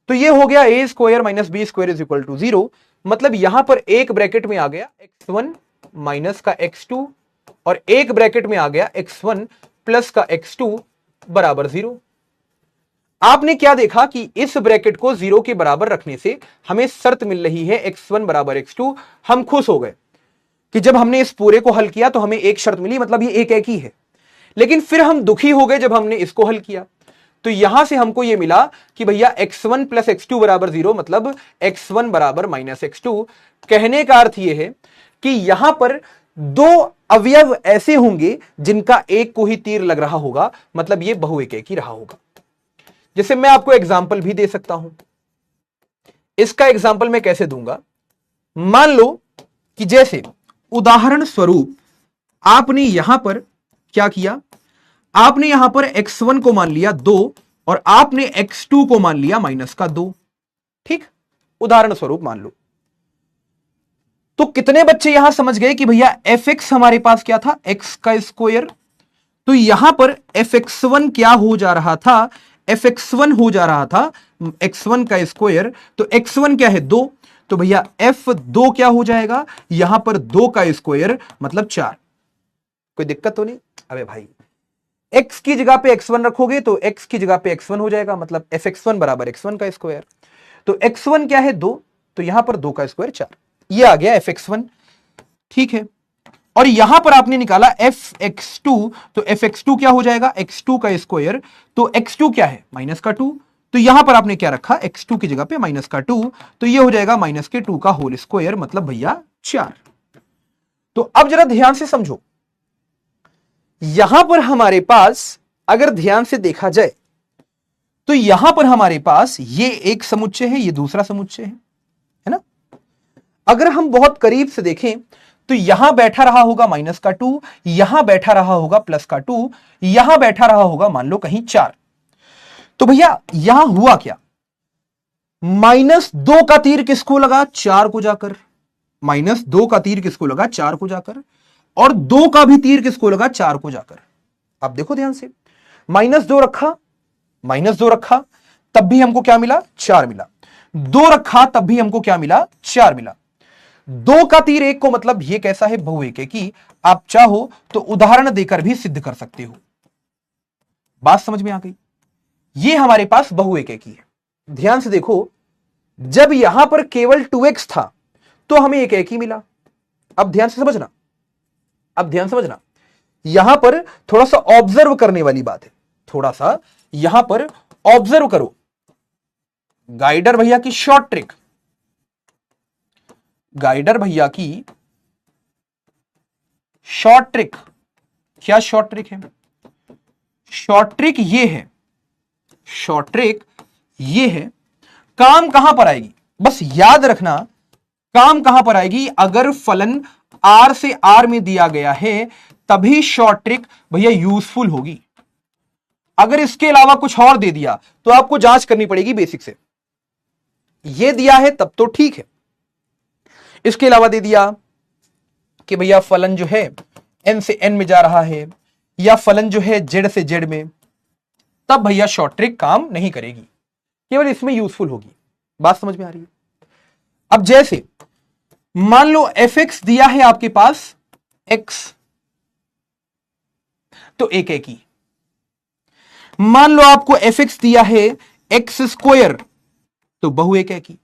तो ये हो गया a square minus b square is equal to 0। मतलब यहां पर एक ब्रैकेट में आ गया x1 माइनस का x2 और एक ब्रैकेट में आ गया x1 प्लस का x2 बराबर 0। आपने क्या देखा कि इस ब्रैकेट को 0 के बराबर रखने से हमें शर्त मिल रही है x1 बराबर x2। हम खुश हो गए कि जब हमने इस पूरे को हल किया तो हमें एक शर्त मिली, मतलब ये एक ही है। लेकिन फिर हम दुखी हो गए जब हमने इसको हल किया, तो यहां से हमको ये मिला कि भैया x1 प्लस x2 बराबर 0, मतलब x1 बराबर माइनस x2। कहने का अर्थ यह है कि यहां पर दो अवयव ऐसे होंगे जिनका एक को ही तीर लग रहा होगा, मतलब ये बहुएक ही रहा होगा। जैसे मैं आपको एग्जाम्पल भी दे सकता हूं। इसका एग्जाम्पल मैं कैसे दूंगा, मान लो कि जैसे उदाहरण स्वरूप आपने यहां पर क्या किया, आपने यहां पर x1 को मान लिया 2 और आपने x2 को मान लिया माइनस का 2। ठीक, उदाहरण स्वरूप मान लो। तो कितने बच्चे यहां समझ गए कि भैया fx हमारे पास क्या था, x का स्क्वायर। तो यहां पर fx1 क्या हो जा रहा था, fx1 हो जा रहा था x1 का स्क्वायर। तो x1 क्या है 2, तो भैया f2 क्या हो जाएगा, यहां पर 2 का स्क्वायर मतलब 4। कोई दिक्कत तो नहीं? अबे भाई x की जगह पे x1 रखोगे तो x की जगह पे x1 हो जाएगा, मतलब fx1 बराबर x1 का स्क्वायर। तो x1 क्या है 2, तो यहां पर 2 का स्क्वायर 4, ये आ गया fx1। ठीक है, और यहां पर आपने निकाला fx2, तो fx2 क्या हो जाएगा, x2 का स्क्वायर। तो x2 क्या है माइनस का 2, तो यहां पर आपने क्या रखा, x2 की जगह पे माइनस का 2, तो ये हो जाएगा माइनस के 2 का होल स्क्वायर, मतलब भैया 4। तो अब जरा ध्यान से समझो, यहां पर हमारे पास अगर ध्यान से देखा जाए तो यहां पर हमारे पास ये एक समुच्चय है, ये दूसरा समुच्चय है ना। अगर हम बहुत करीब से देखें तो यहां बैठा रहा होगा माइनस का 2, यहां बैठा रहा होगा प्लस का 2, यहां बैठा रहा होगा मान लो कहीं 4। तो भैया यहां हुआ क्या, -2 का तीर किसको लगा, 4 को जाकर। -2 का तीर किसको लगा, 4 को जाकर। और 2 का भी तीर किसको लगा, 4 को जाकर। अब देखो ध्यान से, -2 रखा, -2 रखा, तब भी हमको क्या मिला, 4 मिला। 2 रखा तब भी हमको क्या मिला, 4 मिला। 2 का तीर 1 को, मतलब ये कैसा है, बहुएक की। आप चाहो तो उदाहरण देकर भी सिद्ध कर सकते हो। बात समझ में आ गई? ये हमारे पास बहुएक की है। ध्यान से देखो, जब यहां पर केवल 2x था तो हमें एक ही मिला। अब ध्यान से समझना, अब ध्यान समझना, यहां पर थोड़ा सा ऑब्जर्व करने वाली बात है। थोड़ा सा यहां पर ऑब्जर्व करो। गाइडर भैया की शॉर्ट ट्रिक, गाइडर भैया की शॉर्ट ट्रिक, क्या शॉर्ट ट्रिक है, शॉर्ट ट्रिक ये है, शॉर्ट ट्रिक ये है, काम कहां पर आएगी, बस याद रखना, काम कहां पर आएगी, अगर फलन r से r में दिया गया है तभी शॉर्ट ट्रिक भैया यूजफुल होगी। अगर इसके अलावा कुछ और दे दिया तो आपको जांच करनी पड़ेगी बेसिक से। ये दिया है तब तो ठीक है, इसके अलावा दे दिया कि भैया फलन जो है n से n में जा रहा है, या फलन जो है z से z में, तब भैया शॉर्ट ट्रिक काम नहीं करेगी, केवल इसमें यूजफुल होगी। बात समझ में आ रही है? अब जैसे मान लो fx दिया है आपके पास x, तो एक ही। मान लो आपको fx दिया है x स्क्वायर, तो बहुएक की।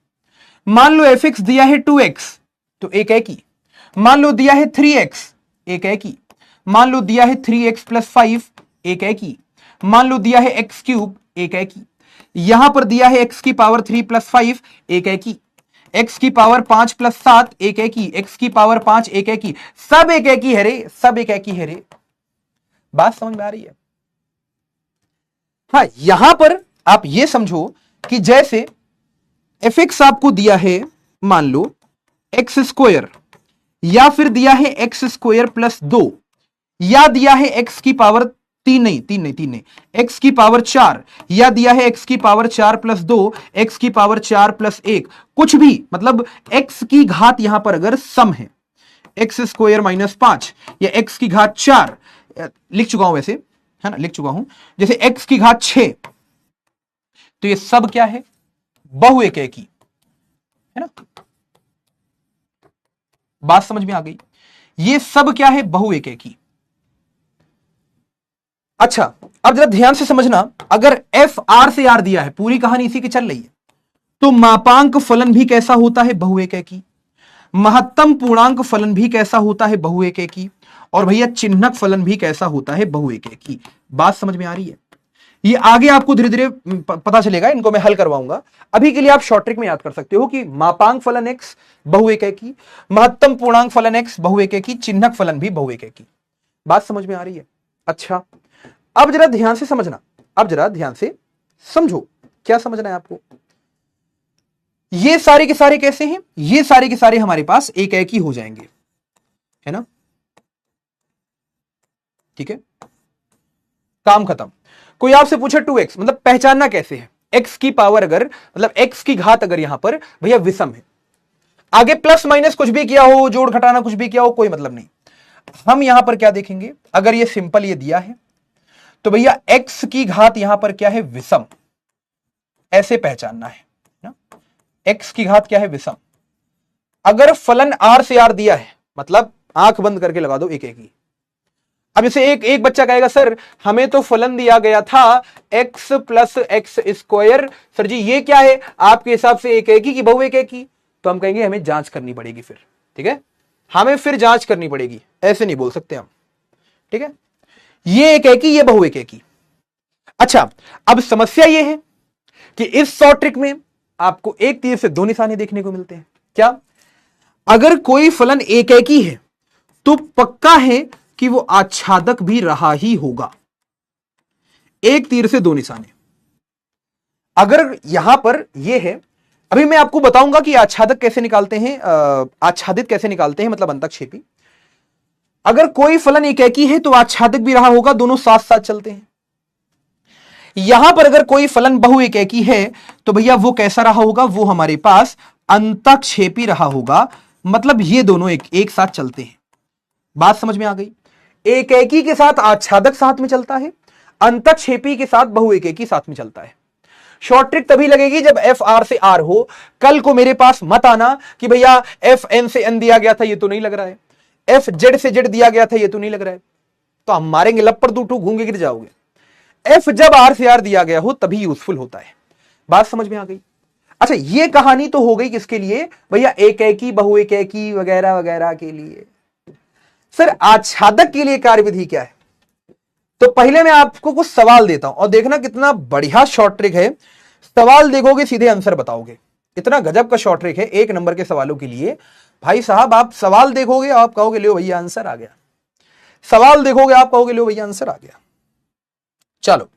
मान लो fx दिया है 2x, तो एक ही। मान लो दिया है 3x, एक ही। मान लो दिया है 3x प्लस 5, एक ही। मान लो दिया है x क्यूब, एक ही। यहां पर दिया है x की पावर 3 प्लस 5, एक ही। x की पावर 5 प्लस 7, एक ही। x की पावर 5, एक ही। सब एक ही है रे, सब एक ही है रे। बात समझ में आ रही है? हाँ, यहां पर आप ये समझो कि जैसे fx आपको दिया है मान लो x स्क्वायर, या फिर दिया है x स्क्वायर प्लस 2, या दिया है x की पावर 3 नहीं, x की पावर 4, या दिया है x की पावर 4 प्लस 2, x की पावर 4 प्लस 1, कुछ भी, मतलब x की घात यहां पर अगर सम है, x स्क्वायर माइनस 5 या x की घात 4, लिख चुका हूं वैसे, है ना, लिख चुका हूं, जैसे x की घात 6, तो ये सब क्या है, बहुएक की, है ना। बात समझ में आ गई? ये सब क्या है, बहुएक की। अच्छा, अब जरा ध्यान से समझना, अगर एफ आर से आर दिया है, पूरी कहानी इसी की चल रही है, तो मापांक फलन भी कैसा होता है, बहुएक की। महत्तम पूर्णांक फलन भी कैसा होता है, बहुएक की। और भैया चिन्हक फलन भी कैसा होता है, बहुएक की। बात समझ में आ रही है? ये आगे आपको धीरे धीरे पता चलेगा, इनको मैं हल करवाऊंगा। अभी के लिए आप शॉर्ट ट्रिक में याद कर सकते हो कि मापांक फलन एक्स बहुएक की, महत्तम पूर्णांक फलन एक्स बहुएक की, चिन्हक फलन भी बहुएक की। बात समझ में आ रही है? अच्छा, अब जरा ध्यान से समझना, अब जरा ध्यान से समझो, क्या समझना है आपको। ये सारे के सारे कैसे हैं? ये सारे के सारे हमारे पास एक एक ही हो जाएंगे, है ना? ठीक है, काम खत्म। कोई आपसे पूछे 2x मतलब पहचानना कैसे है, x की पावर अगर मतलब x की घात अगर यहां पर भैया विषम है, आगे प्लस माइनस कुछ भी किया हो, जोड़ घटाना कुछ भी किया हो, कोई मतलब नहीं। हम यहां पर क्या देखेंगे, अगर ये सिंपल ये दिया है तो भैया x की घात यहां पर क्या है, विषम, ऐसे पहचानना है ना? x की घात क्या है, विषम। अगर फलन r से r दिया है, मतलब आंख बंद करके लगा दो एक एक ही। अब इसे एक एक बच्चा कहेगा सर हमें तो फलन दिया गया था x plus x square, sir ji ये क्या है आपके हिसाब से, एक एक ही कि बहु एक एक ही? तो हम कहेंगे हमें जांच करनी पड़ेगी फिर, ठीक है, हमें फिर जांच करनी पड़ेगी, ऐसे नहीं बोल सकते हम, ठीक है। ये एक एक ही, ये बहु एक एक ही। अच्छा, अब समस्या ये है कि इस शॉर्ट ट्रिक में आपको एक तीर से दो निशाने देखने को मिलते हैं। क्या? अगर कोई फलन एक एक ही है तो पक्का है कि वो आच्छादक भी रहा ही होगा। एक तीर से दो निशाने। अगर यहां पर ये है, अभी मैं आपको बताऊंगा कि आच्छादक कैसे निकालते हैं, आच्छादित कैसे निकालते हैं, मतलब अंतक्षेपी। अगर कोई फलन एक एक ही है तो आच्छादक भी रहा होगा, दोनों साथ साथ चलते हैं। यहां पर अगर कोई फलन बहु एक एक ही है तो भैया वो कैसा रहा होगा, वो हमारे पास अंतक्षेपी रहा होगा, मतलब ये दोनों एक साथ चलते हैं। बात समझ में आ गई? एक एकी के साथ आच्छादक साथ में चलता है, अंतक्षेपी के साथ बहु एक एकी साथ में चलता है। शॉर्ट ट्रिक तभी लगेगी जब एफ आर से आर हो। कल को मेरे पास मत आना कि भैया एफ एन से एन दिया गया था, ये तो नहीं लग रहा है, एफ जेड से जेड दिया गया था, ये तो नहीं लग रहा है, तो हम मारेंगे लपड़ दूटू, घूंगे गिर जाओगे। एफ जब आर से आर दिया गया हो तभी यूजफुल होता है। बात समझ में आ गई? अच्छा, ये कहानी तो हो गई किसके लिए भैया, एक एकी बहु एक एकी वगैरह वगैरह के लिए। सर आच्छादक के लिए कार्यविधि क्या है? तो पहले मैं आपको कुछ सवाल देता हूं और देखना कितना बढ़िया शॉर्ट ट्रिक है। सवाल देखोगे सीधे आंसर बताओगे, इतना गजब का शॉर्ट ट्रिक है एक नंबर के सवालों के लिए। भाई साहब आप सवाल देखोगे आप कहोगे लो भैया आंसर आ गया, सवाल देखोगे आप कहोगे लो भैया आंसर आ गया। चलो,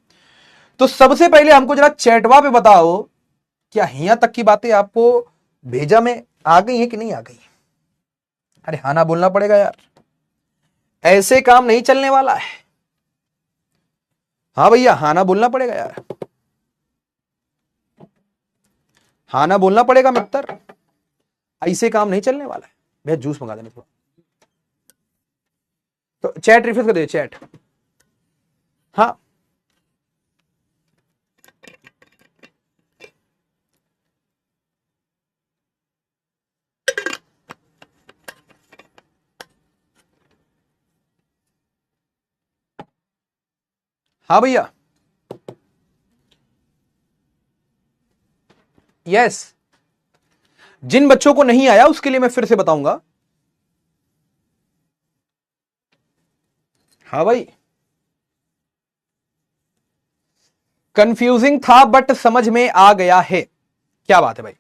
तो सबसे पहले हमको जरा चैटवा पे बताओ, क्या यहां तक की बातें आपको भेजा में आ गई है कि नहीं आ गई? अरे हाँ ना बोलना पड़ेगा यार, ऐसे काम नहीं चलने वाला है। हाँ भैया हाँ ना बोलना पड़ेगा यार, हाँ ना बोलना पड़ेगा मित्र, ऐसे काम नहीं चलने वाला है। भैया जूस मंगा देना थोड़ा, तो चैट रिफ्रेश कर दे चैट। हाँ हाँ भैया, यस। जिन बच्चों को नहीं आया उसके लिए मैं फिर से बताऊंगा। हाँ भाई, कंफ्यूजिंग था बट समझ में आ गया है। क्या बात है भाई,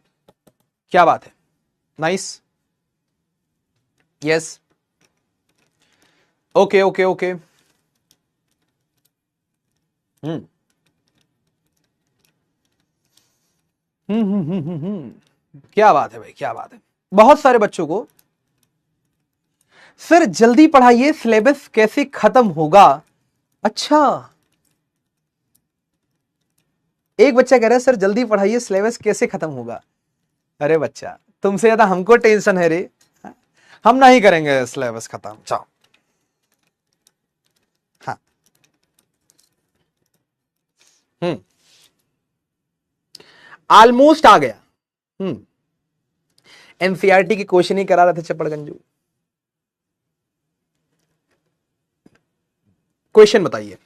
क्या बात है, nice, yes, okay okay okay. हम्म क्या बात है भाई, क्या बात है। बहुत सारे बच्चों को, सर जल्दी पढ़ाइए सिलेबस कैसे खत्म होगा। अच्छा, एक बच्चा कह रहा है सर जल्दी पढ़ाइए सिलेबस कैसे खत्म होगा। अरे बच्चा तुमसे ज्यादा हमको टेंशन है रे, हम नहीं करेंगे सिलेबस खत्म, जाओ। हाँ, ऑलमोस्ट आ गया। एनसीईआरटी की क्वेश्चन ही करा रहे थे चपड़गंजू। क्वेश्चन बताइए,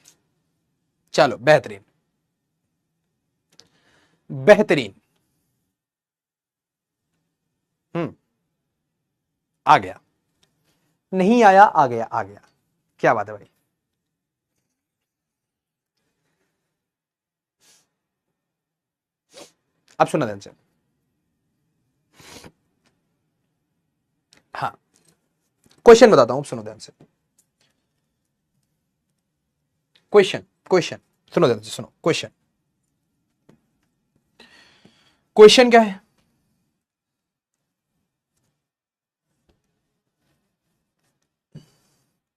चलो बेहतरीन बेहतरीन। आ गया, नहीं आया, आ गया, आ गया। क्या बात है भाई। अब सुना ध्यान से। हाँ, क्वेश्चन बताता हूं, सुनो ध्यान से। क्वेश्चन क्वेश्चन सुनो ध्यान से, सुनो क्वेश्चन। क्वेश्चन क्या है?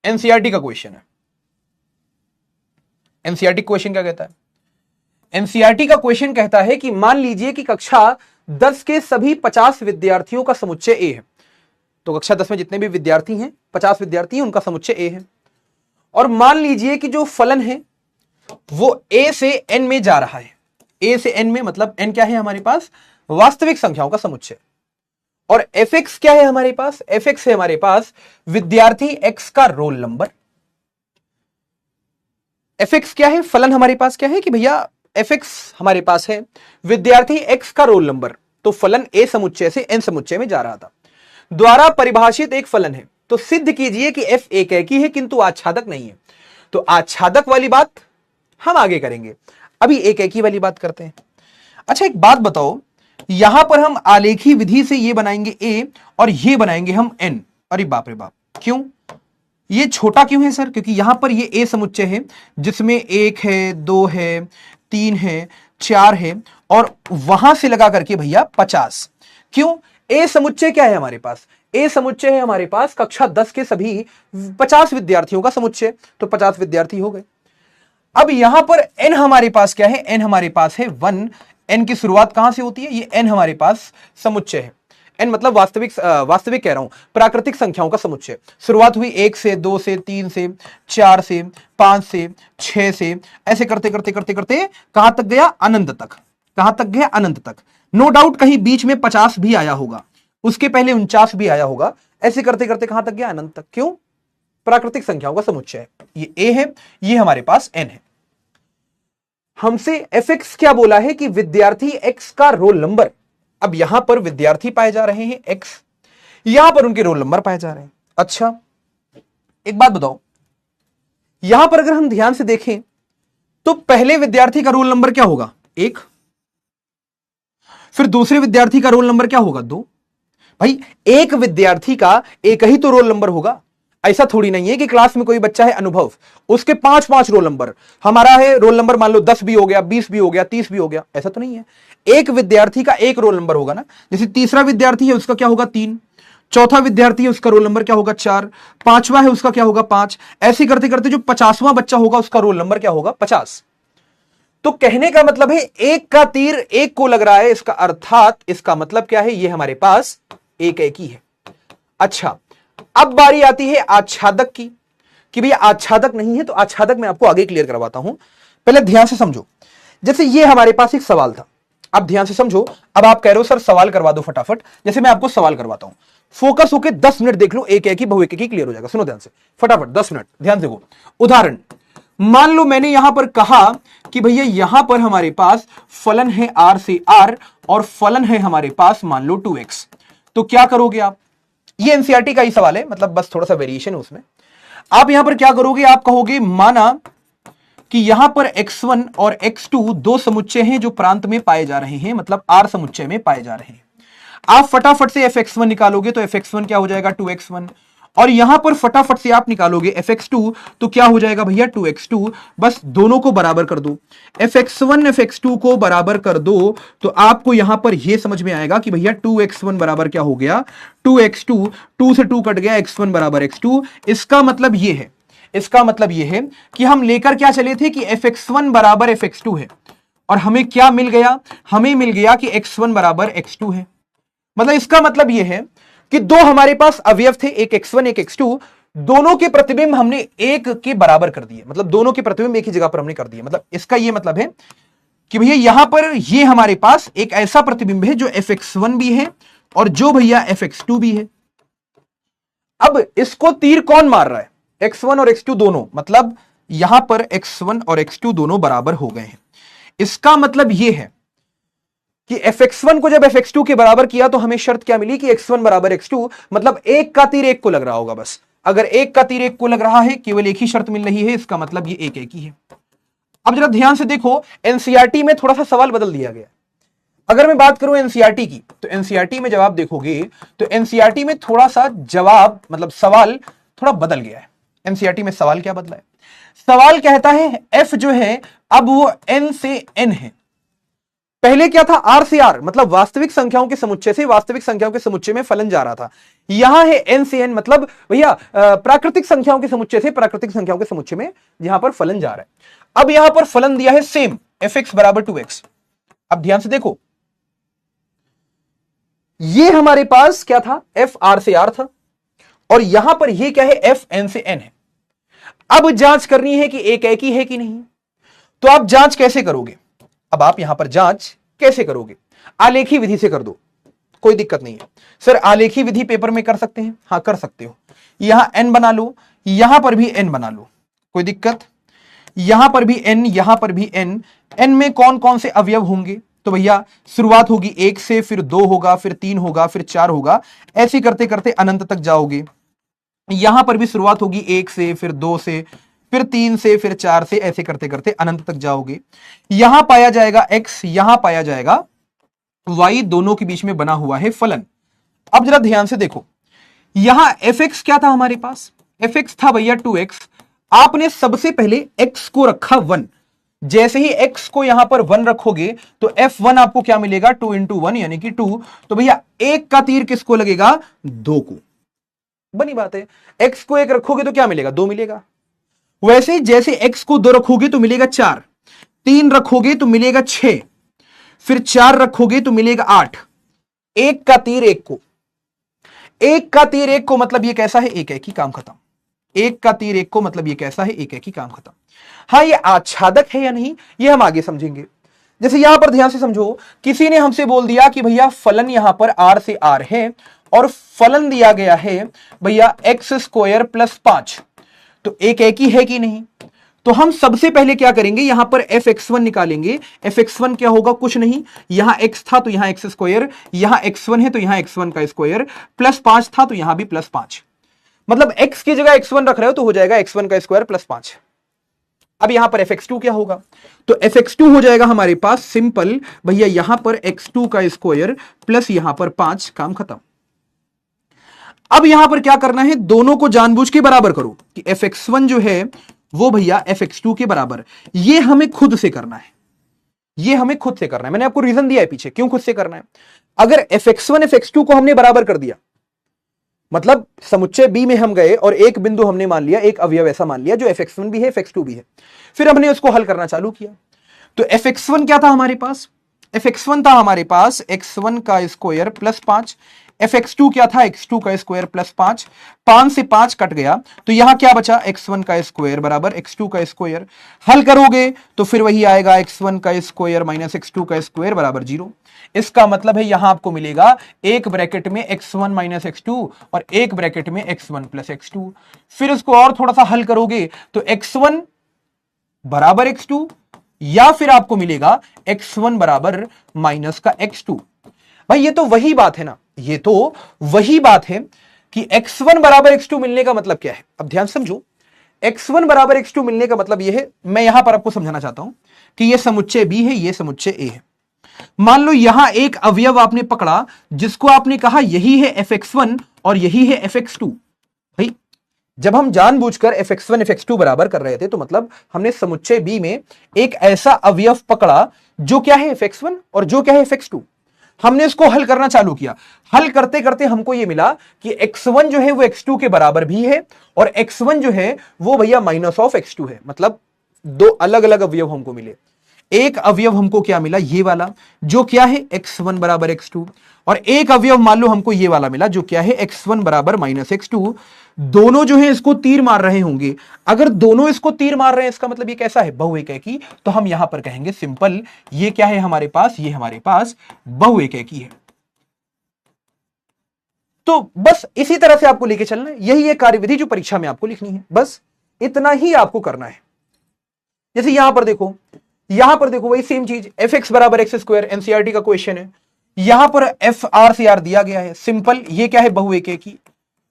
एनसीईआरटी का क्वेश्चन है। एनसीईआरटी क्वेश्चन क्या कहता है? एनसीईआरटी का क्वेश्चन कहता है कि मान लीजिए कि कक्षा 10 के सभी 50 विद्यार्थियों का समुच्चय ए है। तो कक्षा 10 में जितने भी विद्यार्थी हैं, 50 विद्यार्थी हैं, उनका समुच्चय ए है। और मान लीजिए कि जो फलन है वो ए से एन में जा रहा है। ए से एन में मतलब एन क्या है हमारे पास? वास्तविक संख्याओं का समुच्चय। और एफ एक्स क्या है हमारे पास? एफ एक्स है हमारे पास विद्यार्थी एक्स का रोल नंबर। एफ एक्स क्या है? फलन हमारे पास क्या है कि भैया एफ एक्स हमारे पास है विद्यार्थी एक्स का रोल नंबर। तो फलन ए समुच्चय से एन समुच्चय में जा रहा था, द्वारा परिभाषित एक फलन है। तो सिद्ध कीजिए कि एफ एक ही है किंतु आच्छादक नहीं है। तो आच्छादक वाली बात हम आगे करेंगे, अभी एक ही वाली बात करते हैं। अच्छा एक बात बताओ, यहां पर हम आलेखी विधि से ये बनाएंगे ए और ये बनाएंगे हम एन। अरे बाप रे बाप, क्यों? ये छोटा क्यों है सर? क्योंकि यहां पर ये ए समुच्चय है जिसमें 1 है, 2 है, 3 है, 4 है और वहां से लगा करके भैया 50। क्यों? ए समुच्चय क्या है हमारे पास? ए समुच्चय है हमारे पास कक्षा 10 के सभी 50 विद्यार्थियों का समुच्चय। तो 50 विद्यार्थी हो गए। अब यहां पर एन हमारे पास क्या है? एन हमारे पास है 1। एन की शुरुआत कहां से होती है? ये एन हमारे पास समुच्चय है। एन मतलब वास्तविक कह रहा हूं, प्राकृतिक संख्याओं का समुच्चय। शुरुआत हुई 1 से, 2 से, 3 से, 4 से, 5 से, 6 से, ऐसे करते करते करते करते कहां तक गया? अनंत तक। कहां तक गया? अनंत तक। नो डाउट कहीं बीच में 50 भी आया होगा, उसके पहले 49 भी आया होगा। ऐसे करते करते कहां तक गया? अनंत तक। क्यों? प्राकृतिक संख्याओं का समुच्चय। ये ए है, ये हमारे पास एन है। हमसे एफ एक्स क्या बोला है कि विद्यार्थी एक्स का रोल नंबर। अब यहां पर विद्यार्थी पाए जा रहे हैं एक्स, यहां पर उनके रोल नंबर पाए जा रहे हैं। अच्छा एक बात बताओ, यहां पर अगर हम ध्यान से देखें तो पहले विद्यार्थी का रोल नंबर क्या होगा? 1। फिर दूसरे विद्यार्थी का रोल नंबर क्या होगा? 2। भाई एक विद्यार्थी का एक ही तो रोल नंबर होगा। ऐसा थोड़ी नहीं है कि क्लास में कोई बच्चा है अनुभव, उसके 5-5 रोल नंबर। हमारा है रोल नंबर मान लो 10 भी हो गया, 20 भी हो गया, 30 भी हो गया। ऐसा तो नहीं है। एक विद्यार्थी का एक रोल नंबर होगा ना। जैसे तीसरा विद्यार्थी है उसका क्या होगा? 3। चौथा विद्यार्थी है उसका रोल नंबर क्या होगा? 4। पांचवा है उसका क्या होगा? 5। ऐसे करते करते जो 50वां बच्चा होगा उसका रोल नंबर क्या होगा? 50। तो कहने का मतलब है एक का तीर एक को लग रहा है, इसका अर्थात इसका मतलब क्या है? ये हमारे पास एक ही है। अच्छा अब बारी आती है आच्छादक की, कि भैया आच्छादक नहीं है। तो आच्छादक मैं आपको आगे क्लियर करवाता हूं, पहले ध्यान से समझो। जैसे ये हमारे पास एक सवाल था, अब ध्यान से समझो। अब आप कह रहे हो सर सवाल करवा दो फटाफट। जैसे मैं आपको सवाल करवाता हूं, फोकस होके 10 मिनट देख लो, एक ही बहु एक क्लियर हो जाएगा। सुनो ध्यान से फटाफट, 10 मिनट ध्यान देखो। उदाहरण मान लो मैंने यहां पर कहा कि भैया यहां पर हमारे पास फलन है r से r और फलन है हमारे पास मान लो 2x। तो क्या करोगे आप? ये एनसीईआरटी का ही सवाल है, मतलब बस थोड़ा सा वेरिएशन है उसमें। आप यहां पर क्या करोगे? आप कहोगे माना कि यहां पर x1 और x2 दो समुच्चय हैं जो प्रांत में पाए जा रहे हैं, मतलब r समुच्चय में पाए जा रहे हैं। आप फटाफट से fx1 निकालोगे तो fx1 क्या हो जाएगा? 2x1। और यहां पर फटाफट से आप निकालोगे fx2 तो क्या हो जाएगा भैया? 2x2। बस दोनों को बराबर कर दो, fx1 fx2 को बराबर कर दो तो आपको यहां पर यह समझ में आएगा कि भैया 2x1 बराबर क्या हो गया? 2x2। 2 से 2 कट गया, x1 बराबर x2। इसका मतलब यह है, इसका मतलब यह है कि हम लेकर क्या चले थे कि fx1 बराबर fx2 है और हमें क्या मिल गया? हमें मिल गया कि x1 बराबर x2 है। मतलब इसका मतलब यह है कि दो हमारे पास अवयव थे, एक x1 एक x2, दोनों के प्रतिबिंब हमने एक के बराबर कर दिए। मतलब दोनों के प्रतिबिंब एक ही जगह पर हमने कर दिए। मतलब इसका यह मतलब है कि भैया यहां पर ये हमारे पास एक ऐसा प्रतिबिंब है जो fx1 भी है और जो भैया fx2 भी है। अब इसको तीर कौन मार रहा है? x1 और x2 दोनों। मतलब यहां पर x1 और x2 दोनों बराबर हो गए हैं। इसका मतलब यह है कि fx1 को जब fx2 के बराबर किया तो हमें शर्त क्या मिली कि x1 बराबर x2, मतलब एक का तीर एक को लग रहा होगा। बस अगर एक का तीर एक को लग रहा है, केवल एक ही शर्त मिल रही है, इसका मतलब ये एक ही है। अब जरा ध्यान से देखो, एनसीईआरटी में थोड़ा सा सवाल बदल दिया गया। अगर मैं बात करूं एनसीईआरटी की, तो एनसीईआरटी में जवाब देखोगे तो एनसीईआरटी में थोड़ा सा जवाब मतलब सवाल थोड़ा बदल गया है। एनसीईआरटी में सवाल क्या बदला है? सवाल कहता है एफ जो है अब वो एन से एन है। पहले क्या था? आर से आर, मतलब वास्तविक संख्याओं के समुच्चय से वास्तविक संख्याओं के समुच्चय में फलन जा रहा था। यहां है एन से एन, मतलब भैया प्राकृतिक संख्याओं के समुच्चय से प्राकृतिक संख्याओं के समुच्चय में यहां पर फलन जा रहा है। अब यहां पर फलन दिया है सेम, एफ एक्स बराबर 2x। अब ध्यान से देखो, ये हमारे पास क्या था? एफ आर से आर था, और यहां पर ये क्या है? एफ एन से एन है। अब जांच करनी है कि एक ही है कि नहीं। तो आप जांच कैसे करोगे? अब आप यहां पर जांच कैसे करोगे? आलेखी विधि से कर दो, कोई दिक्कत नहीं है। सर आलेखी विधि पेपर में कर सकते हैं? हां कर सकते हो। यहां एन बना लो, यहां पर भी एन बना लो, कोई दिक्कत। यहां पर भी एन, यहां पर भी एन। एन में कौन कौन से अवयव होंगे? तो भैया शुरुआत होगी 1 से, फिर 2 होगा, फिर 3 होगा, फिर 4 होगा, ऐसे करते करते अनंत तक जाओगे। यहां पर भी शुरुआत होगी 1 से, फिर 2 से, फिर 3 से, फिर 4 से, ऐसे करते करते अनंत तक जाओगे। यहां पाया जाएगा x, यहां पाया जाएगा y, दोनों के बीच में बना हुआ है फलन। अब जरा ध्यान से देखो, यहां fx क्या था हमारे पास? fx था भैया 2x। आपने सबसे पहले x को रखा 1। जैसे ही x को यहां पर 1 रखोगे तो f1 आपको क्या मिलेगा? 2 इंटू 1 यानी कि 2। तो भैया एक का तीर किसको लगेगा? 2 को। बनी बात है, x को 1 रखोगे तो क्या मिलेगा? 2 मिलेगा। वैसे जैसे x को 2 रखोगे तो मिलेगा 4, 3 रखोगे तो मिलेगा 6, फिर 4 रखोगे तो मिलेगा 8। एक का तीर एक को, एक का तीर एक को मतलब ये कैसा है? एक ही काम खत्म। एक का तीर एक को मतलब ये कैसा है? एक ही काम खत्म। हाँ, ये आच्छादक है या नहीं ये हम आगे समझेंगे। जैसे यहां पर ध्यान से समझो, किसी ने हमसे बोल दिया कि भैया फलन यहां पर r से r है और फलन दिया गया है भैया x स्क्वायर प्लस 5। तो एक ही है कि नहीं? तो हम सबसे पहले क्या करेंगे? यहां पर fx1 निकालेंगे। fx1 क्या होगा? कुछ नहीं, यहां x था तो यहां x स्क्वायर, यहां x1 है तो यहां x1 का स्क्वायर, प्लस 5 था तो यहां भी प्लस 5, मतलब x की जगह x1 रख रहे हो तो हो जाएगा x1 का स्क्वायर प्लस 5। अब यहां पर fx2 क्या होगा? तो fx2 हो जाएगा हमारे पास सिंपल भैया यहां पर x2 का स्क्वायर प्लस यहां पर 5, काम खत्म। अब यहां पर क्या करना है? दोनों को जानबूझ के बराबर करो कि fx1 जो है वो भैया fx2 के बराबर। ये हमें खुद से करना है, ये हमें खुद से करना है। मैंने आपको रीजन दिया है पीछे क्यों खुद से करना है। अगर fx1 fx2 को हमने बराबर कर दिया, मतलब समुच्चय बी में हम गए और एक बिंदु हमने मान लिया, एक अवयव ऐसा मान लिया जो fx1 भी है fx2 भी है, फिर हमने उसको हल करना चालू किया। तो fx1 क्या था हमारे पास? fx1 था हमारे पास x1 का स्क्वायर प्लस 5। fx2 क्या था? x2 का स्क्वायर प्लस 5। 5 से 5 कट गया तो यहां क्या बचा? x1 का स्क्वायर बराबर x2 का स्क्वायर। हल करोगे तो फिर वही आएगा x1 का स्क्वायर माइनस x2 का स्क्वायर बराबर 0। इसका मतलब है यहां आपको मिलेगा एक ब्रैकेट में x1 माइनस x2 और एक ब्रैकेट में x1 प्लस x2। फिर इसको और थोड़ा सा हल करोगे तो x1 बराबर x2 या फिर आपको मिलेगा x1 बराबर माइनस का x2। भाई ये तो वही बात है ना, ये तो वही बात है कि x1 बराबर x2 मिलने का मतलब क्या है। अब ध्यान समझो, x1 बराबर x2 मिलने का मतलब यह है, मैं यहां पर आपको समझाना चाहता हूं कि यह समुच्चय b है, यह समुच्चय a है। मान लो यहां एक अवयव आपने पकड़ा जिसको आपने कहा यही है fx1 और यही है fx2। भाई जब हम जानबूझकर fx1 fx2 बराबर कर रहे थे तो मतलब हमने समुच्चय b में एक ऐसा अवयव पकड़ा जो क्या है fx1 और जो क्या है fx2। हमने इसको हल करना चालू किया, हल करते करते हमको यह मिला कि x1 जो है वो x2 के बराबर भी है और x1 जो है वो भैया माइनस ऑफ x2 है। मतलब दो अलग अलग अवयव हमको मिले। एक अवयव हमको क्या मिला? ये वाला जो क्या है x1 बराबर x2, और एक अवयव मान लो हमको ये वाला मिला जो क्या है x1 बराबर माइनस x2। दोनों जो है इसको तीर मार रहे होंगे। अगर दोनों इसको तीर मार रहे हैं इसका मतलब ये कैसा है? बहुएकाकी। तो हम यहां पर कहेंगे सिंपल ये क्या है हमारे पास? ये हमारे पास बहुएकाकी है। तो बस इसी तरह से आपको लेके चलना है, यही है कार्यविधि जो परीक्षा में आपको लिखनी है, बस इतना ही आपको करना है। जैसे यहां पर देखो वही सेम चीज, एफ एक्स बराबर एक्स स्क्वायर, एनसीईआरटी का क्वेश्चन है। यहां पर एफ आर से आर दिया गया है, सिंपल, ये क्या है, बहु एक की।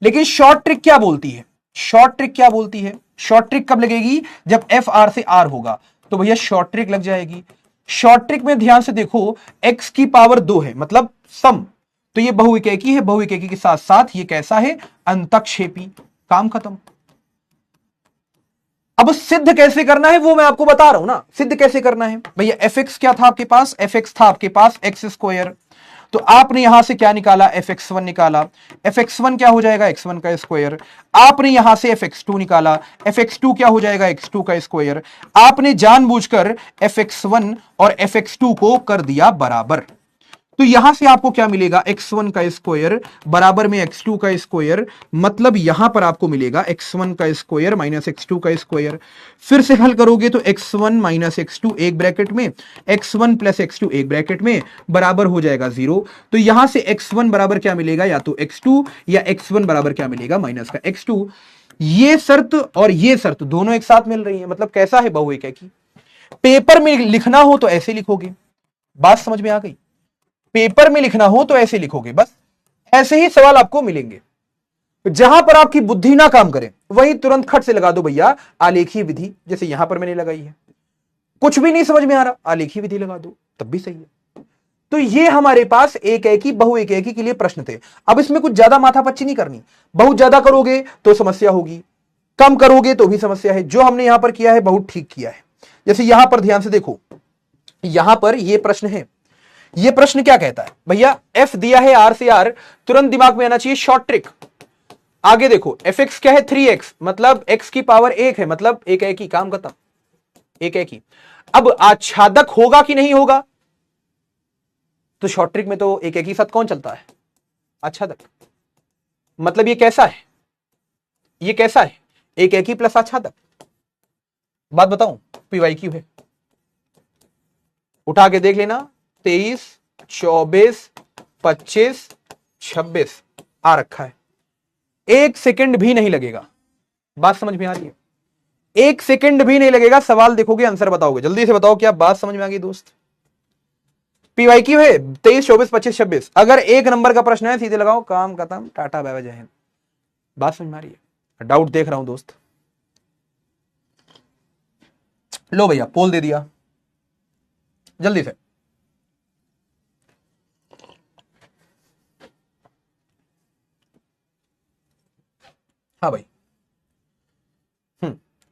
लेकिन शॉर्ट ट्रिक क्या बोलती है, शॉर्ट ट्रिक क्या बोलती है, शॉर्ट ट्रिक कब लगेगी, जब एफ आर से आर होगा, तो भैया शॉर्ट ट्रिक लग जाएगी। शॉर्ट ट्रिक में ध्यान से देखो, एक्स की पावर 2 है, मतलब सम, तो ये बहु एक है, बहु एक के साथ साथ ये कैसा है, अंतक्षेपी, काम खत्म। अब सिद्ध कैसे करना है वो मैं आपको बता रहा हूं ना, सिद्ध कैसे करना है भैया। एफ एक्स क्या था आपके पास, एफ एक्स था आपके पास एक्स स्क्वायर, तो आपने यहां से क्या निकाला, एफ एक्स वन निकाला, एफ एक्स वन क्या हो जाएगा, एक्स वन का स्क्वायर। आपने यहां से एफ एक्स टू निकाला, एफ एक्स टू क्या हो जाएगा, एक्स टू का स्क्वायर। आपने जानबूझकर एफ एक्स वन और एफ एक्स टू को कर दिया बराबर, तो यहां से आपको क्या मिलेगा, x1 का स्क्वायर बराबर में x2 का स्क्वायर, मतलब यहां पर आपको मिलेगा x1 का स्क्वायर माइनस x2 का स्क्वायर। फिर से हल करोगे तो x1 माइनस x2 एक ब्रैकेट में, x1 प्लस x2 एक ब्रैकेट में, बराबर हो जाएगा 0। तो यहां से x1 बराबर क्या मिलेगा, या तो x2 या x1 बराबर क्या मिलेगा, माइनस का x2। ये शर्त और ये शर्त दोनों एक साथ मिल रही है, मतलब कैसा है, बहु एक की। पेपर में लिखना हो तो ऐसे लिखोगे, बात समझ में आ गई। पेपर में लिखना हो तो ऐसे लिखोगे, बस ऐसे ही सवाल आपको मिलेंगे। जहां पर आपकी बुद्धि ना काम करे वहीं तुरंत खट से लगा दो भैया आलेखीय विधि, जैसे यहां पर मैंने लगाई है। कुछ भी नहीं समझ में आ रहा, आलेखीय विधि लगा दो, तब भी सही है। तो ये हमारे पास एक एकी बहु एक एकी के लिए प्रश्न थे। अब इसमें कुछ ज्यादा माथापच्ची नहीं करनी, बहुत ज्यादा करोगे तो समस्या होगी, कम करोगे तो भी समस्या है। जो हमने यहां पर किया है बहुत ठीक किया है। जैसे यहां पर ध्यान से देखो, यहां पर यह प्रश्न है, ये प्रश्न क्या कहता है भैया, एफ दिया है आर से आर, तुरंत दिमाग में आना चाहिए शॉर्ट ट्रिक। आगे देखो, एफ एक्स क्या है, 3x, मतलब x की पावर 1 है, मतलब एक ही, काम खत्म, एक ही। अब आच्छादक होगा कि नहीं होगा, तो शॉर्ट ट्रिक में तो एक ही साथ कौन चलता है, आच्छादक। मतलब ये कैसा है, ये कैसा है, एक ही प्लस आच्छादक। बात बताऊं, PYQ है, उठा के देख लेना, 23, 24, 25, 26 आ रखा है। एक सेकंड भी नहीं लगेगा, बात समझ में आ रही है, एक सेकंड भी नहीं लगेगा, सवाल देखोगे आंसर बताओगे। जल्दी से बताओ क्या बात समझ में आ गई दोस्त। PYQ है 23, 24, 25, 26, अगर एक नंबर का प्रश्न है सीधे लगाओ, काम खत्म, टाटा बाय बाय जय हिंद। बात समझ में आ रही है, डाउट देख रहा हूं दोस्त। लो भैया पोल दे दिया जल्दी से। हाँ भाई,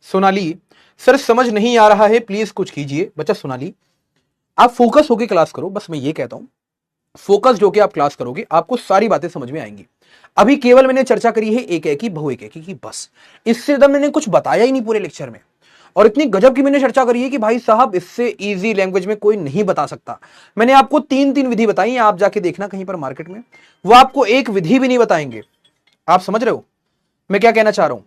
सोनाली सर समझ नहीं आ रहा है, प्लीज कुछ कीजिए। बच्चा सोनाली, आप फोकस होकर क्लास करो, बस मैं ये कहता हूं, फोकस होकर आप क्लास करोगे आपको सारी बातें समझ में आएंगी। अभी केवल मैंने चर्चा करी है एक की बहु एक की, बस, इससे ज्यादा मैंने कुछ बताया ही नहीं पूरे लेक्चर में। और इतनी गजब की मैंने चर्चा करी है कि भाई साहब इससे इजी लैंग्वेज में कोई नहीं बता सकता। मैंने आपको 3 विधि बताई है, आप जाके देखना कहीं पर मार्केट में, वो आपको एक विधि भी नहीं बताएंगे। आप समझ रहे हो मैं क्या कहना चाह रहा हूं।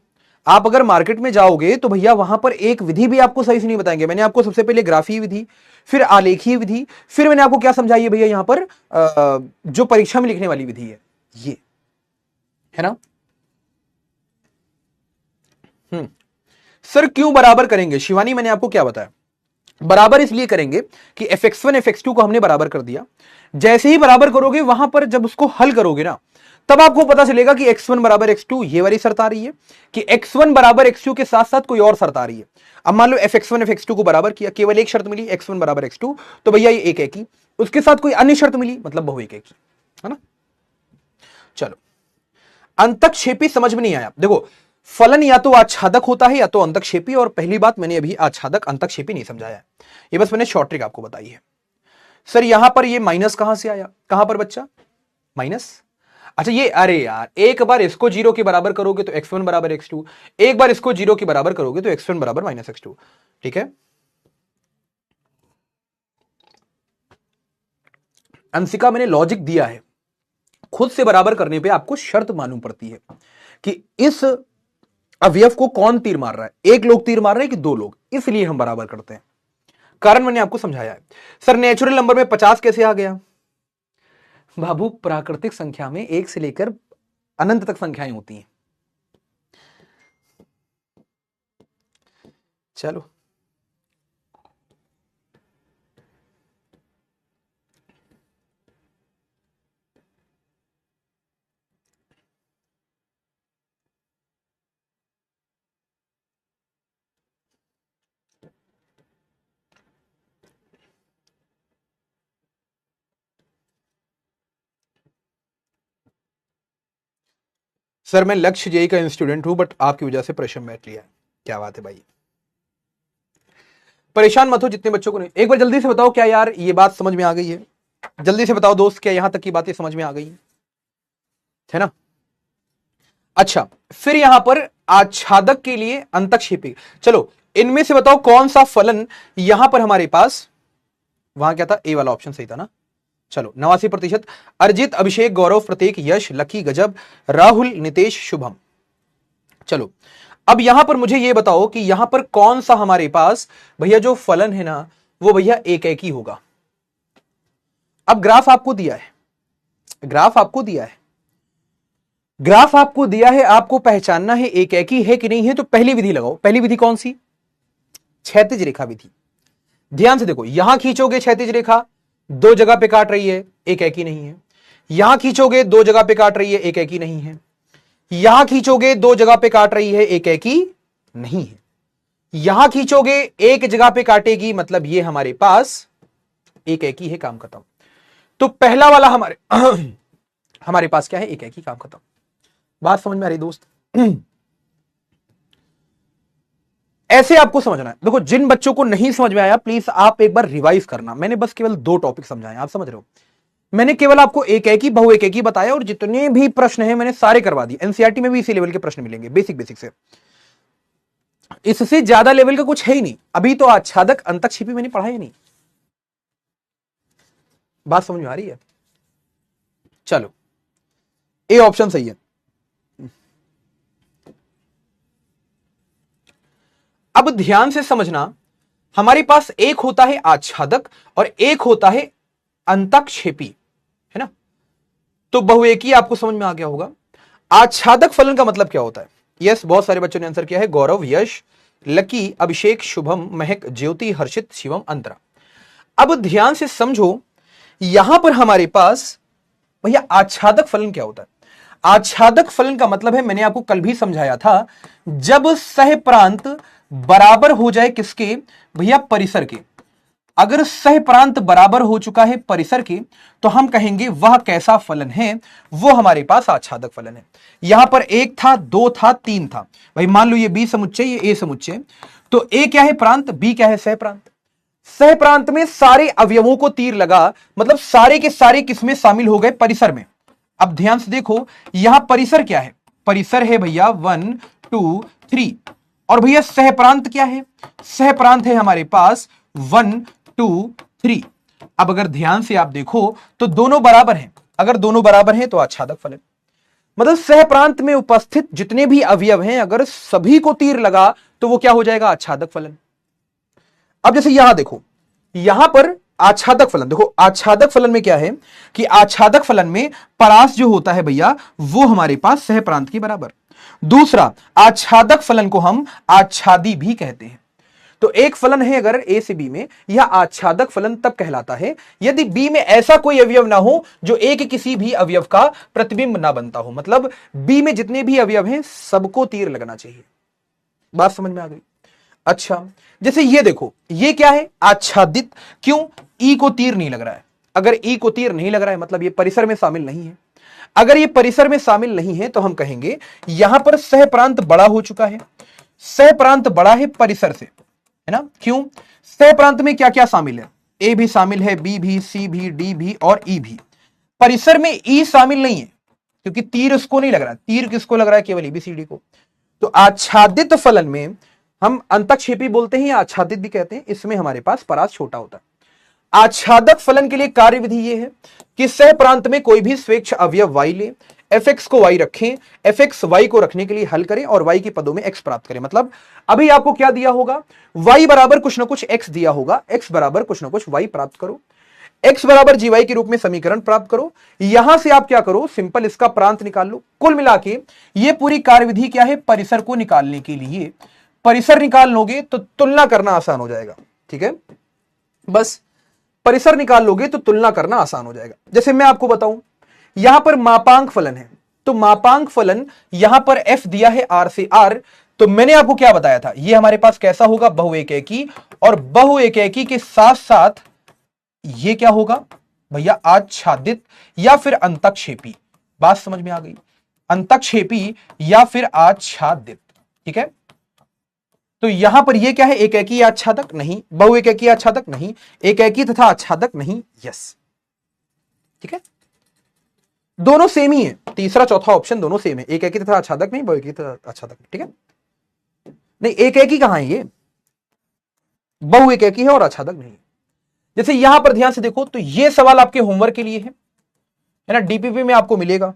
आप अगर मार्केट में जाओगे तो भैया वहां पर एक विधि भी आपको सही से नहीं बताएंगे। मैंने आपको सबसे पहले ग्राफीय विधि, फिर आलेखीय विधि, फिर मैंने आपको क्या समझाई है भैया यहां पर जो परीक्षा में लिखने वाली विधि है, ये है ना। सर क्यों बराबर करेंगे शिवानी, मैंने आपको क्या बताया, बराबर इसलिए करेंगे कि fx1 fx2 को हमने बराबर कर दिया। जैसे ही बराबर करोगे वहां पर जब उसको हल करोगे ना, तब आपको पता चलेगा कि x1 बराबर x2 ये वाली शर्त आ रही है, कि x1 बराबर x2 के साथ साथ कोई और शर्त आ रही है। अब मान लो fx1 fx2 को बराबर किया, केवल एक शर्त मिली x1 बराबर x2, तो भैया ये एक की, उसके साथ कोई अन्य शर्त मिली, मतलब बहु एक की, है ना। चलो, अंतक्षेपी समझ में नहीं आया, देखो फलन या तो आच्छादक होता है या तो अंतक्षेपी, और पहली बात मैंने अभी आच्छादक अंतक्षेपी नहीं समझाया है, ये बस मैंने शॉर्ट ट्रिक आपको बताई है। सर यहां पर ये माइनस कहां से आया, कहां पर बच्चा माइनस, अच्छा ये, अरे यार एक बार इसको 0 के बराबर करोगे तो x1 बराबर x2, एक बार इसको 0 के बराबर करोगे तो x1 बराबर माइनस x2, ठीक है। अंशिका मैंने लॉजिक दिया है, खुद से बराबर करने पे आपको शर्त मालूम पड़ती है कि इस अवयव को कौन तीर मार रहा है, एक लोग तीर मार रहे हैं कि दो लोग, इसलिए हम बराबर करते हैं। कारण मैंने आपको समझाया है। सर नेचुरल नंबर में 50 कैसे आ गया, बाबू प्राकृतिक संख्या में 1 से लेकर अनंत तक संख्याएं होती हैं। चलो सर मैं लक्ष्य जेई का स्टूडेंट हूं बट आपकी वजह से प्रश्न बैठ लिया। क्या बात है भाई, परेशान मत हो जितने बच्चों को नहीं। एक बार जल्दी से बताओ क्या यार ये बात समझ में आ गई है? जल्दी से बताओ दोस्त, क्या यहां तक की बातें समझ में आ गई है ना? अच्छा, फिर यहां पर आच्छादक के लिए अंतक्षेपी। चलो इनमें से बताओ कौन सा फलन यहां पर हमारे पास, वहां क्या था, ए वाला ऑप्शन सही था ना? चलो 89%। अर्जित, अभिषेक, गौरव, प्रतीक, यश, लकी, गजब, राहुल, नितेश, शुभम। चलो अब यहां पर मुझे यह बताओ कि यहां पर कौन सा हमारे पास भैया जो फलन है ना वो भैया एक ही होगा। अब ग्राफ आपको दिया है, ग्राफ आपको दिया है, ग्राफ आपको दिया है, आपको पहचानना है एक ही है कि नहीं है। तो पहली विधि लगाओ। पहली विधि कौन सी? क्षैतिज रेखा विधि। ध्यान से देखो, यहां खींचोगे क्षैतिज रेखा, दो जगह पे काट रही है, एक ही नहीं है। यहां खींचोगे दो जगह पे काट रही है, एक ही नहीं है। यहां खींचोगे दो जगह पे काट रही है, एक ही नहीं है। यहां खींचोगे एक जगह पे काटेगी, मतलब ये हमारे पास एक ही है, काम खत्म। तो पहला वाला हमारे हमारे पास क्या है? एक ही, काम खत्म। बात समझ में आ रही दोस्त? ऐसे आपको समझना है। देखो जिन बच्चों को नहीं समझ में आया प्लीज आप एक बार रिवाइज करना। मैंने बस केवल 2 टॉपिक समझाए, आप समझ रहे हो? मैंने केवल आपको एक ही, बहु एक ही बताया और जितने भी प्रश्न हैं मैंने सारे करवा दिए। एनसीईआरटी में भी इसी लेवल के प्रश्न मिलेंगे, बेसिक बेसिक से। इससे ज्यादा लेवल का कुछ है ही नहीं। अभी तो आच्छादक अंतक्षेपी मैंने पढ़ा ही नहीं। बात समझ में आ रही है? चलो ए ऑप्शन सही है। अब ध्यान से समझना, हमारे पास एक होता है आच्छादक और एक होता है अंतक्षेपी, है ना? तो बहुएकी आपको समझ में आ गया होगा। आच्छादक फलन का मतलब क्या होता है? यस, बहुत सारे बच्चों ने आंसर किया है। गौरव, यश, लकी, अभिषेक, शुभम, महक, ज्योति, हर्षित, शिवम, अंतरा। अब ध्यान से समझो, यहां पर हमारे पास भैया आच्छादक फलन क्या होता है? आच्छादक फलन का मतलब है, मैंने आपको कल भी समझाया था, जब सह प्रांत बराबर हो जाए किसके? भैया परिसर के। अगर सह प्रांत बराबर हो चुका है परिसर के तो हम कहेंगे वह कैसा फलन है? वो हमारे पास आच्छादक फलन है। यहां पर 1 था, 2 था, 3 था। भाई मान लो ये बी समुच्चय, ये ए समुच्चय। तो ए क्या है? प्रांत। बी क्या है? सह प्रांत। सह प्रांत में सारे अवयवों को तीर लगा, मतलब सारे के सारे किसमें शामिल हो गए? परिसर में। अब ध्यान से देखो, यहां परिसर क्या है? परिसर है भैया 1 2 3। और भैया सह प्रांत क्या है? सह प्रांत है हमारे पास 1 2 3। अब अगर ध्यान से आप देखो तो दोनों बराबर हैं। अगर दोनों बराबर हैं तो आच्छादक फलन, मतलब सह प्रांत में उपस्थित जितने भी अवयव हैं अगर सभी को तीर लगा तो वो क्या हो जाएगा? आच्छादक फलन। अब जैसे यहां देखो, यहां पर आच्छादक फलन देखो, आच्छादक फलन में क्या है कि आच्छादक फलन में परास जो होता है भैया वो हमारे पास सह प्रांत के बराबर। दूसरा, आच्छादक फलन को हम आच्छादी भी कहते हैं। तो एक फलन है अगर ए से बी में, यह आच्छादक फलन तब कहलाता है यदि बी में ऐसा कोई अवयव ना हो जो ए के किसी भी अवयव का प्रतिबिंब ना बनता हो। मतलब बी में जितने भी अवयव हैं सबको तीर लगना चाहिए। बात समझ में आ गई? अच्छा, जैसे ये देखो, ये क्या है? आच्छादित। क्यों? ई को तीर नहीं लग रहा है। अगर ई को तीर नहीं लग रहा है मतलब ये परिसर में शामिल नहीं है। अगर ये परिसर में शामिल नहीं है तो हम कहेंगे यहां पर सह प्रांत बड़ा हो चुका है। सह प्रांत बड़ा है परिसर से, है ना? क्यों? सह प्रांत में क्या क्या शामिल है? ए भी शामिल है, बी भी, सी भी, डी भी और ई भी। परिसर में ई शामिल नहीं है क्योंकि तीर उसको नहीं लग रहा है। तीर किसको लग रहा है? केवल एबीसीडी को। तो आच्छादित फलन में हम अंतक्षेपी बोलते हैं या आच्छादित भी कहते हैं, इसमें हमारे पास परास छोटा होता है। आच्छादक फलन के लिए कार्य विधि यह है कि सह प्रांत में कोई भी स्वेच्छ अवयव y ले, fx को y रखें, fx y को रखने के लिए हल करें और y के पदों में x प्राप्त करें। मतलब अभी आपको क्या दिया होगा? y बराबर कुछ ना कुछ x दिया होगा, x बराबर कुछ ना कुछ y प्राप्त करो, x बराबर gy के रूप में समीकरण प्राप्त करो। यहां से आप क्या करो? सिंपल इसका प्रांत निकाल लो। कुल मिला के ये पूरी कार्यविधि क्या है? परिसर को निकालने के लिए। परिसर निकाल लोगे तो तुलना करना आसान हो जाएगा। ठीक है, बस परिसर निकाल लोगे तो तुलना करना आसान हो जाएगा। जैसे मैं आपको बताऊं, यहां पर मापांक फलन है, तो मापांक फलन यहां पर f दिया है r से r। तो मैंने आपको क्या बताया था? ये हमारे पास कैसा होगा? बहुएकैकी। और बहुएकैकी के साथ साथ ये क्या होगा भैया? आच्छादित या फिर अंतक्षेपी। बात समझ में आ गई? अंतक्षेपी या फिर आच्छादित। ठीक है, तो यहां पर ये क्या है, एकैकी या आच्छादक नहीं, बहुएकैकी या आच्छादक नहीं, एकैकी तथा आच्छादक नहीं। यस, ठीक है, दोनों सेम ही है, तीसरा चौथा ऑप्शन दोनों सेम है, एकैकी तथा आच्छादक नहीं, बहुएकी तथा आच्छादक। ठीक है, नहीं एकैकी कहां है, ये बहुएकैकी है और आच्छादक नहीं। जैसे यहां पर ध्यान से देखो तो ये सवाल आपके होमवर्क के लिए है ना, डीपीपी में आपको मिलेगा।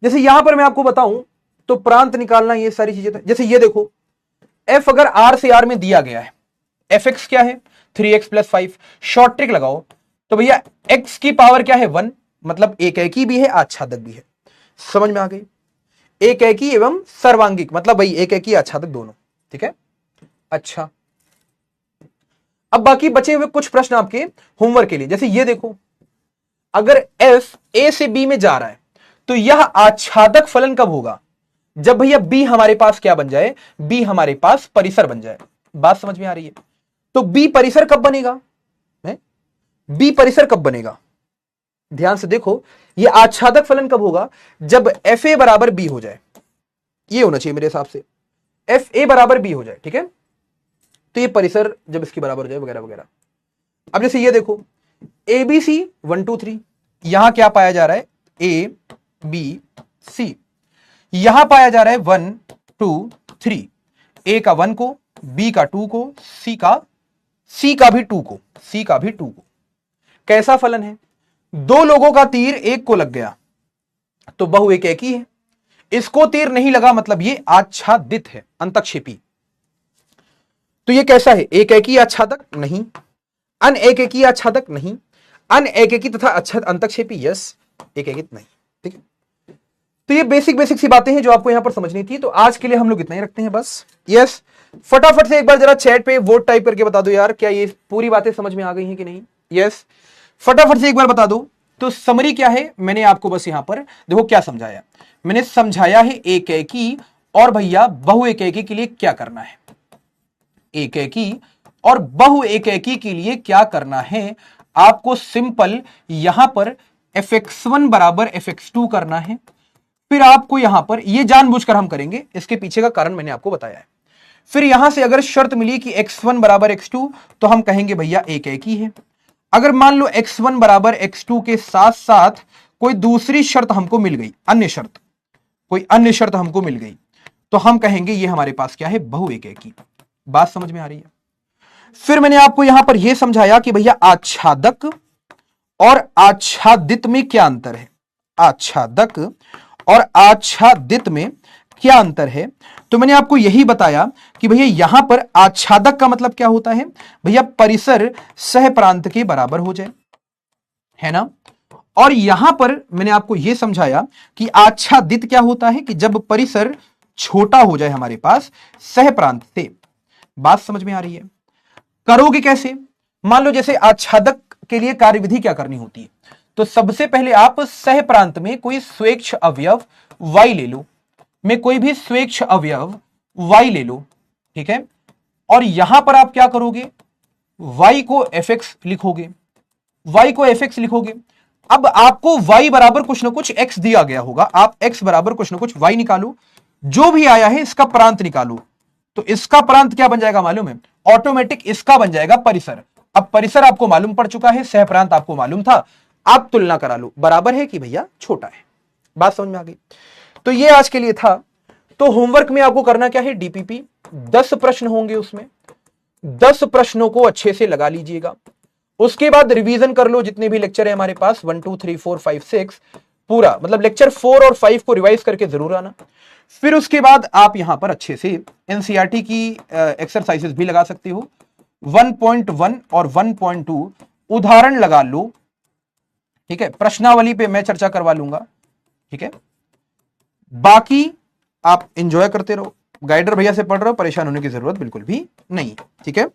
जैसे यहां पर मैं आपको बताऊं तो प्रांत निकालना, ये सारी चीजें, जैसे ये देखो f अगर r से r में दिया गया है, fx क्या है 3x + 5, शॉर्ट ट्रिक लगाओ तो भैया x की पावर क्या है 1, मतलब एकैकी भी है आच्छादक भी है। समझ में आ गई, एकैकी एवं सर्वांगिक, मतलब भाई एकैकी आच्छादक दोनों। ठीक है, अच्छा अब बाकी बचे हुए कुछ प्रश्न आपके होमवर्क के लिए। जैसे ये देखो, अगर f a से b में जा रहा है तो यह आच्छादक फलन कब होगा, जब भैया b हमारे पास क्या बन जाए, b हमारे पास परिसर बन जाए। बात समझ में आ रही है, तो b परिसर कब बनेगा, b परिसर कब बनेगा, ध्यान से देखो, यह आच्छादक फलन कब होगा, जब fa बराबर b हो जाए, ये होना चाहिए मेरे हिसाब से, fa बराबर b हो जाए। ठीक है, तो ये परिसर जब इसकी बराबर हो जाए वगैरह वगैरह। अब जैसे ये देखो ABC 1 2 3, यहां क्या पाया जा रहा है, A B C, यहां पाया जा रहा है 1 2 3, A का 1 को, B का 2 को, C का भी 2 को, C का भी 2 को। कैसा फलन है, दो लोगों का तीर एक को लग गया तो बहुएकैकी है, इसको तीर नहीं लगा मतलब ये आच्छादित है, अंतक्षेपी। तो ये कैसा है, एकैकी आच्छादक नहीं, अनएकैकी आच्छादक नहीं, अनएकैकी तथा अंतक्षेपी यस, एकैकित नहीं। ठीक है, तो ये बेसिक सी बातें हैं जो आपको यहां पर समझनी थी। तो आज के लिए हम लोग इतना ही रखते हैं बस। यस, फटाफट से एक बार जरा चैट पे वोट टाइप करके बता दो यार, क्या ये पूरी बातें समझ में आ गई हैं कि नहीं। यस, फटाफट से एक बार बता दो। तो समरी क्या है, मैंने आपको बस यहां पर देखो क्या समझाया, मैंने समझाया है एकैकी और भैया बहुएकैकी के लिए क्या करना है, एकैकी और बहुएकैकी के लिए क्या करना है। आपको सिंपल यहां पर fx1 बराबर fx2 करना है, फिर आपको यहां पर ये जानबूझकर हम करेंगे, इसके पीछे का कारण मैंने आपको बताया है। फिर यहां से अगर शर्त मिली कि x1 बराबर x2 तो हम कहेंगे भैया एकैकी है। अगर मान लो x1 बराबर x2 के साथ साथ कोई दूसरी शर्त हमको मिल गई, अन्य शर्त, कोई अन्य शर्त हमको मिल गई, तो हम कहेंगे ये हमारे पास क्या है, बहुएकैकी। बात समझ में आ रही है। फिर मैंने आपको यहां पर यह समझाया कि भैया आच्छादक और आच्छादित में क्या अंतर है, आच्छादक और आच्छादित में क्या अंतर है। तो मैंने आपको यही बताया कि भैया यहां पर आच्छादक का मतलब क्या होता है, भैया परिसर सह प्रांत के बराबर हो जाए, है ना। और यहां पर मैंने आपको यह समझाया कि आच्छादित क्या होता है, कि जब परिसर छोटा हो जाए हमारे पास सह प्रांत से। बात समझ में आ रही है। करोगे कैसे, मान लो जैसे आच्छादक के लिए कार्यविधि क्या करनी होती है, तो सबसे पहले आप सह प्रांत में कोई स्वेच्छ अवयव y ले लो, में कोई भी स्वेच्छ अवयव y ले लो, ठीक है। और यहां पर आप क्या करोगे, y को fx लिखोगे, y को fx लिखोगे। अब आपको y बराबर कुछ ना कुछ x दिया गया होगा, आप x बराबर कुछ ना कुछ y निकालो, जो भी आया है इसका प्रांत निकालो, तो इसका प्रांत क्या बन जाएगा मालूम है, ऑटोमेटिक इसका बन जाएगा परिसर। अब परिसर आपको मालूम पड़ चुका है, सह प्रांत आपको मालूम था, आप तुलना करा लो, बराबर है कि भैया छोटा है। बात समझ में आ गई। तो ये आज के लिए था। तो होमवर्क में आपको करना क्या है, डीपीपी 10 प्रश्न होंगे, उसमें 10 प्रश्नों को अच्छे से लगा लीजिएगा। उसके बाद रिवीजन कर लो, जितने भी लेक्चर है हमारे पास 1 2 3 4 5 6 पूरा, मतलब लेक्चर 4 और 5 को रिवाइज करके जरूर आना। फिर उसके बाद आप यहां पर अच्छे से एनसीईआरटी की एक्सरसाइजेस भी लगा सकते हो, 1.1 और 1.2 उदाहरण लगा लो, ठीक है। प्रश्नावली पे मैं चर्चा करवा लूंगा, ठीक है। बाकी आप एंजॉय करते रहो, गाइडर भैया से पढ़ रहे हो, परेशान होने की जरूरत बिल्कुल भी नहीं, ठीक है।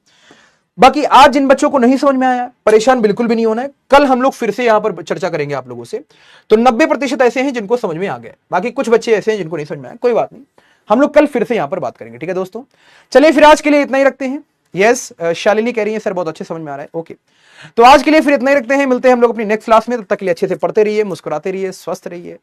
बाकी आज जिन बच्चों को नहीं समझ में आया, परेशान बिल्कुल भी नहीं होना है, कल हम लोग फिर से यहां पर चर्चा करेंगे आप लोगों से। तो 90% ऐसे हैं जिनको समझ में आ गया, बाकी कुछ बच्चे ऐसे हैं जिनको नहीं समझ में आया, कोई बात नहीं, हम लोग कल फिर से यहां पर बात करेंगे, ठीक है दोस्तों। चलिए फिर आज के लिए इतना ही रखते हैं। यस, शालिनी कह रही है सर बहुत अच्छे समझ में आ रहा है, ओके। तो आज के लिए फिर इतना ही रखते हैं, मिलते हैं हम लोग अपनी नेक्स्ट क्लास में, तब तक के लिए अच्छे से पढ़ते रहिए, मुस्कुराते रहिए, स्वस्थ रहिए,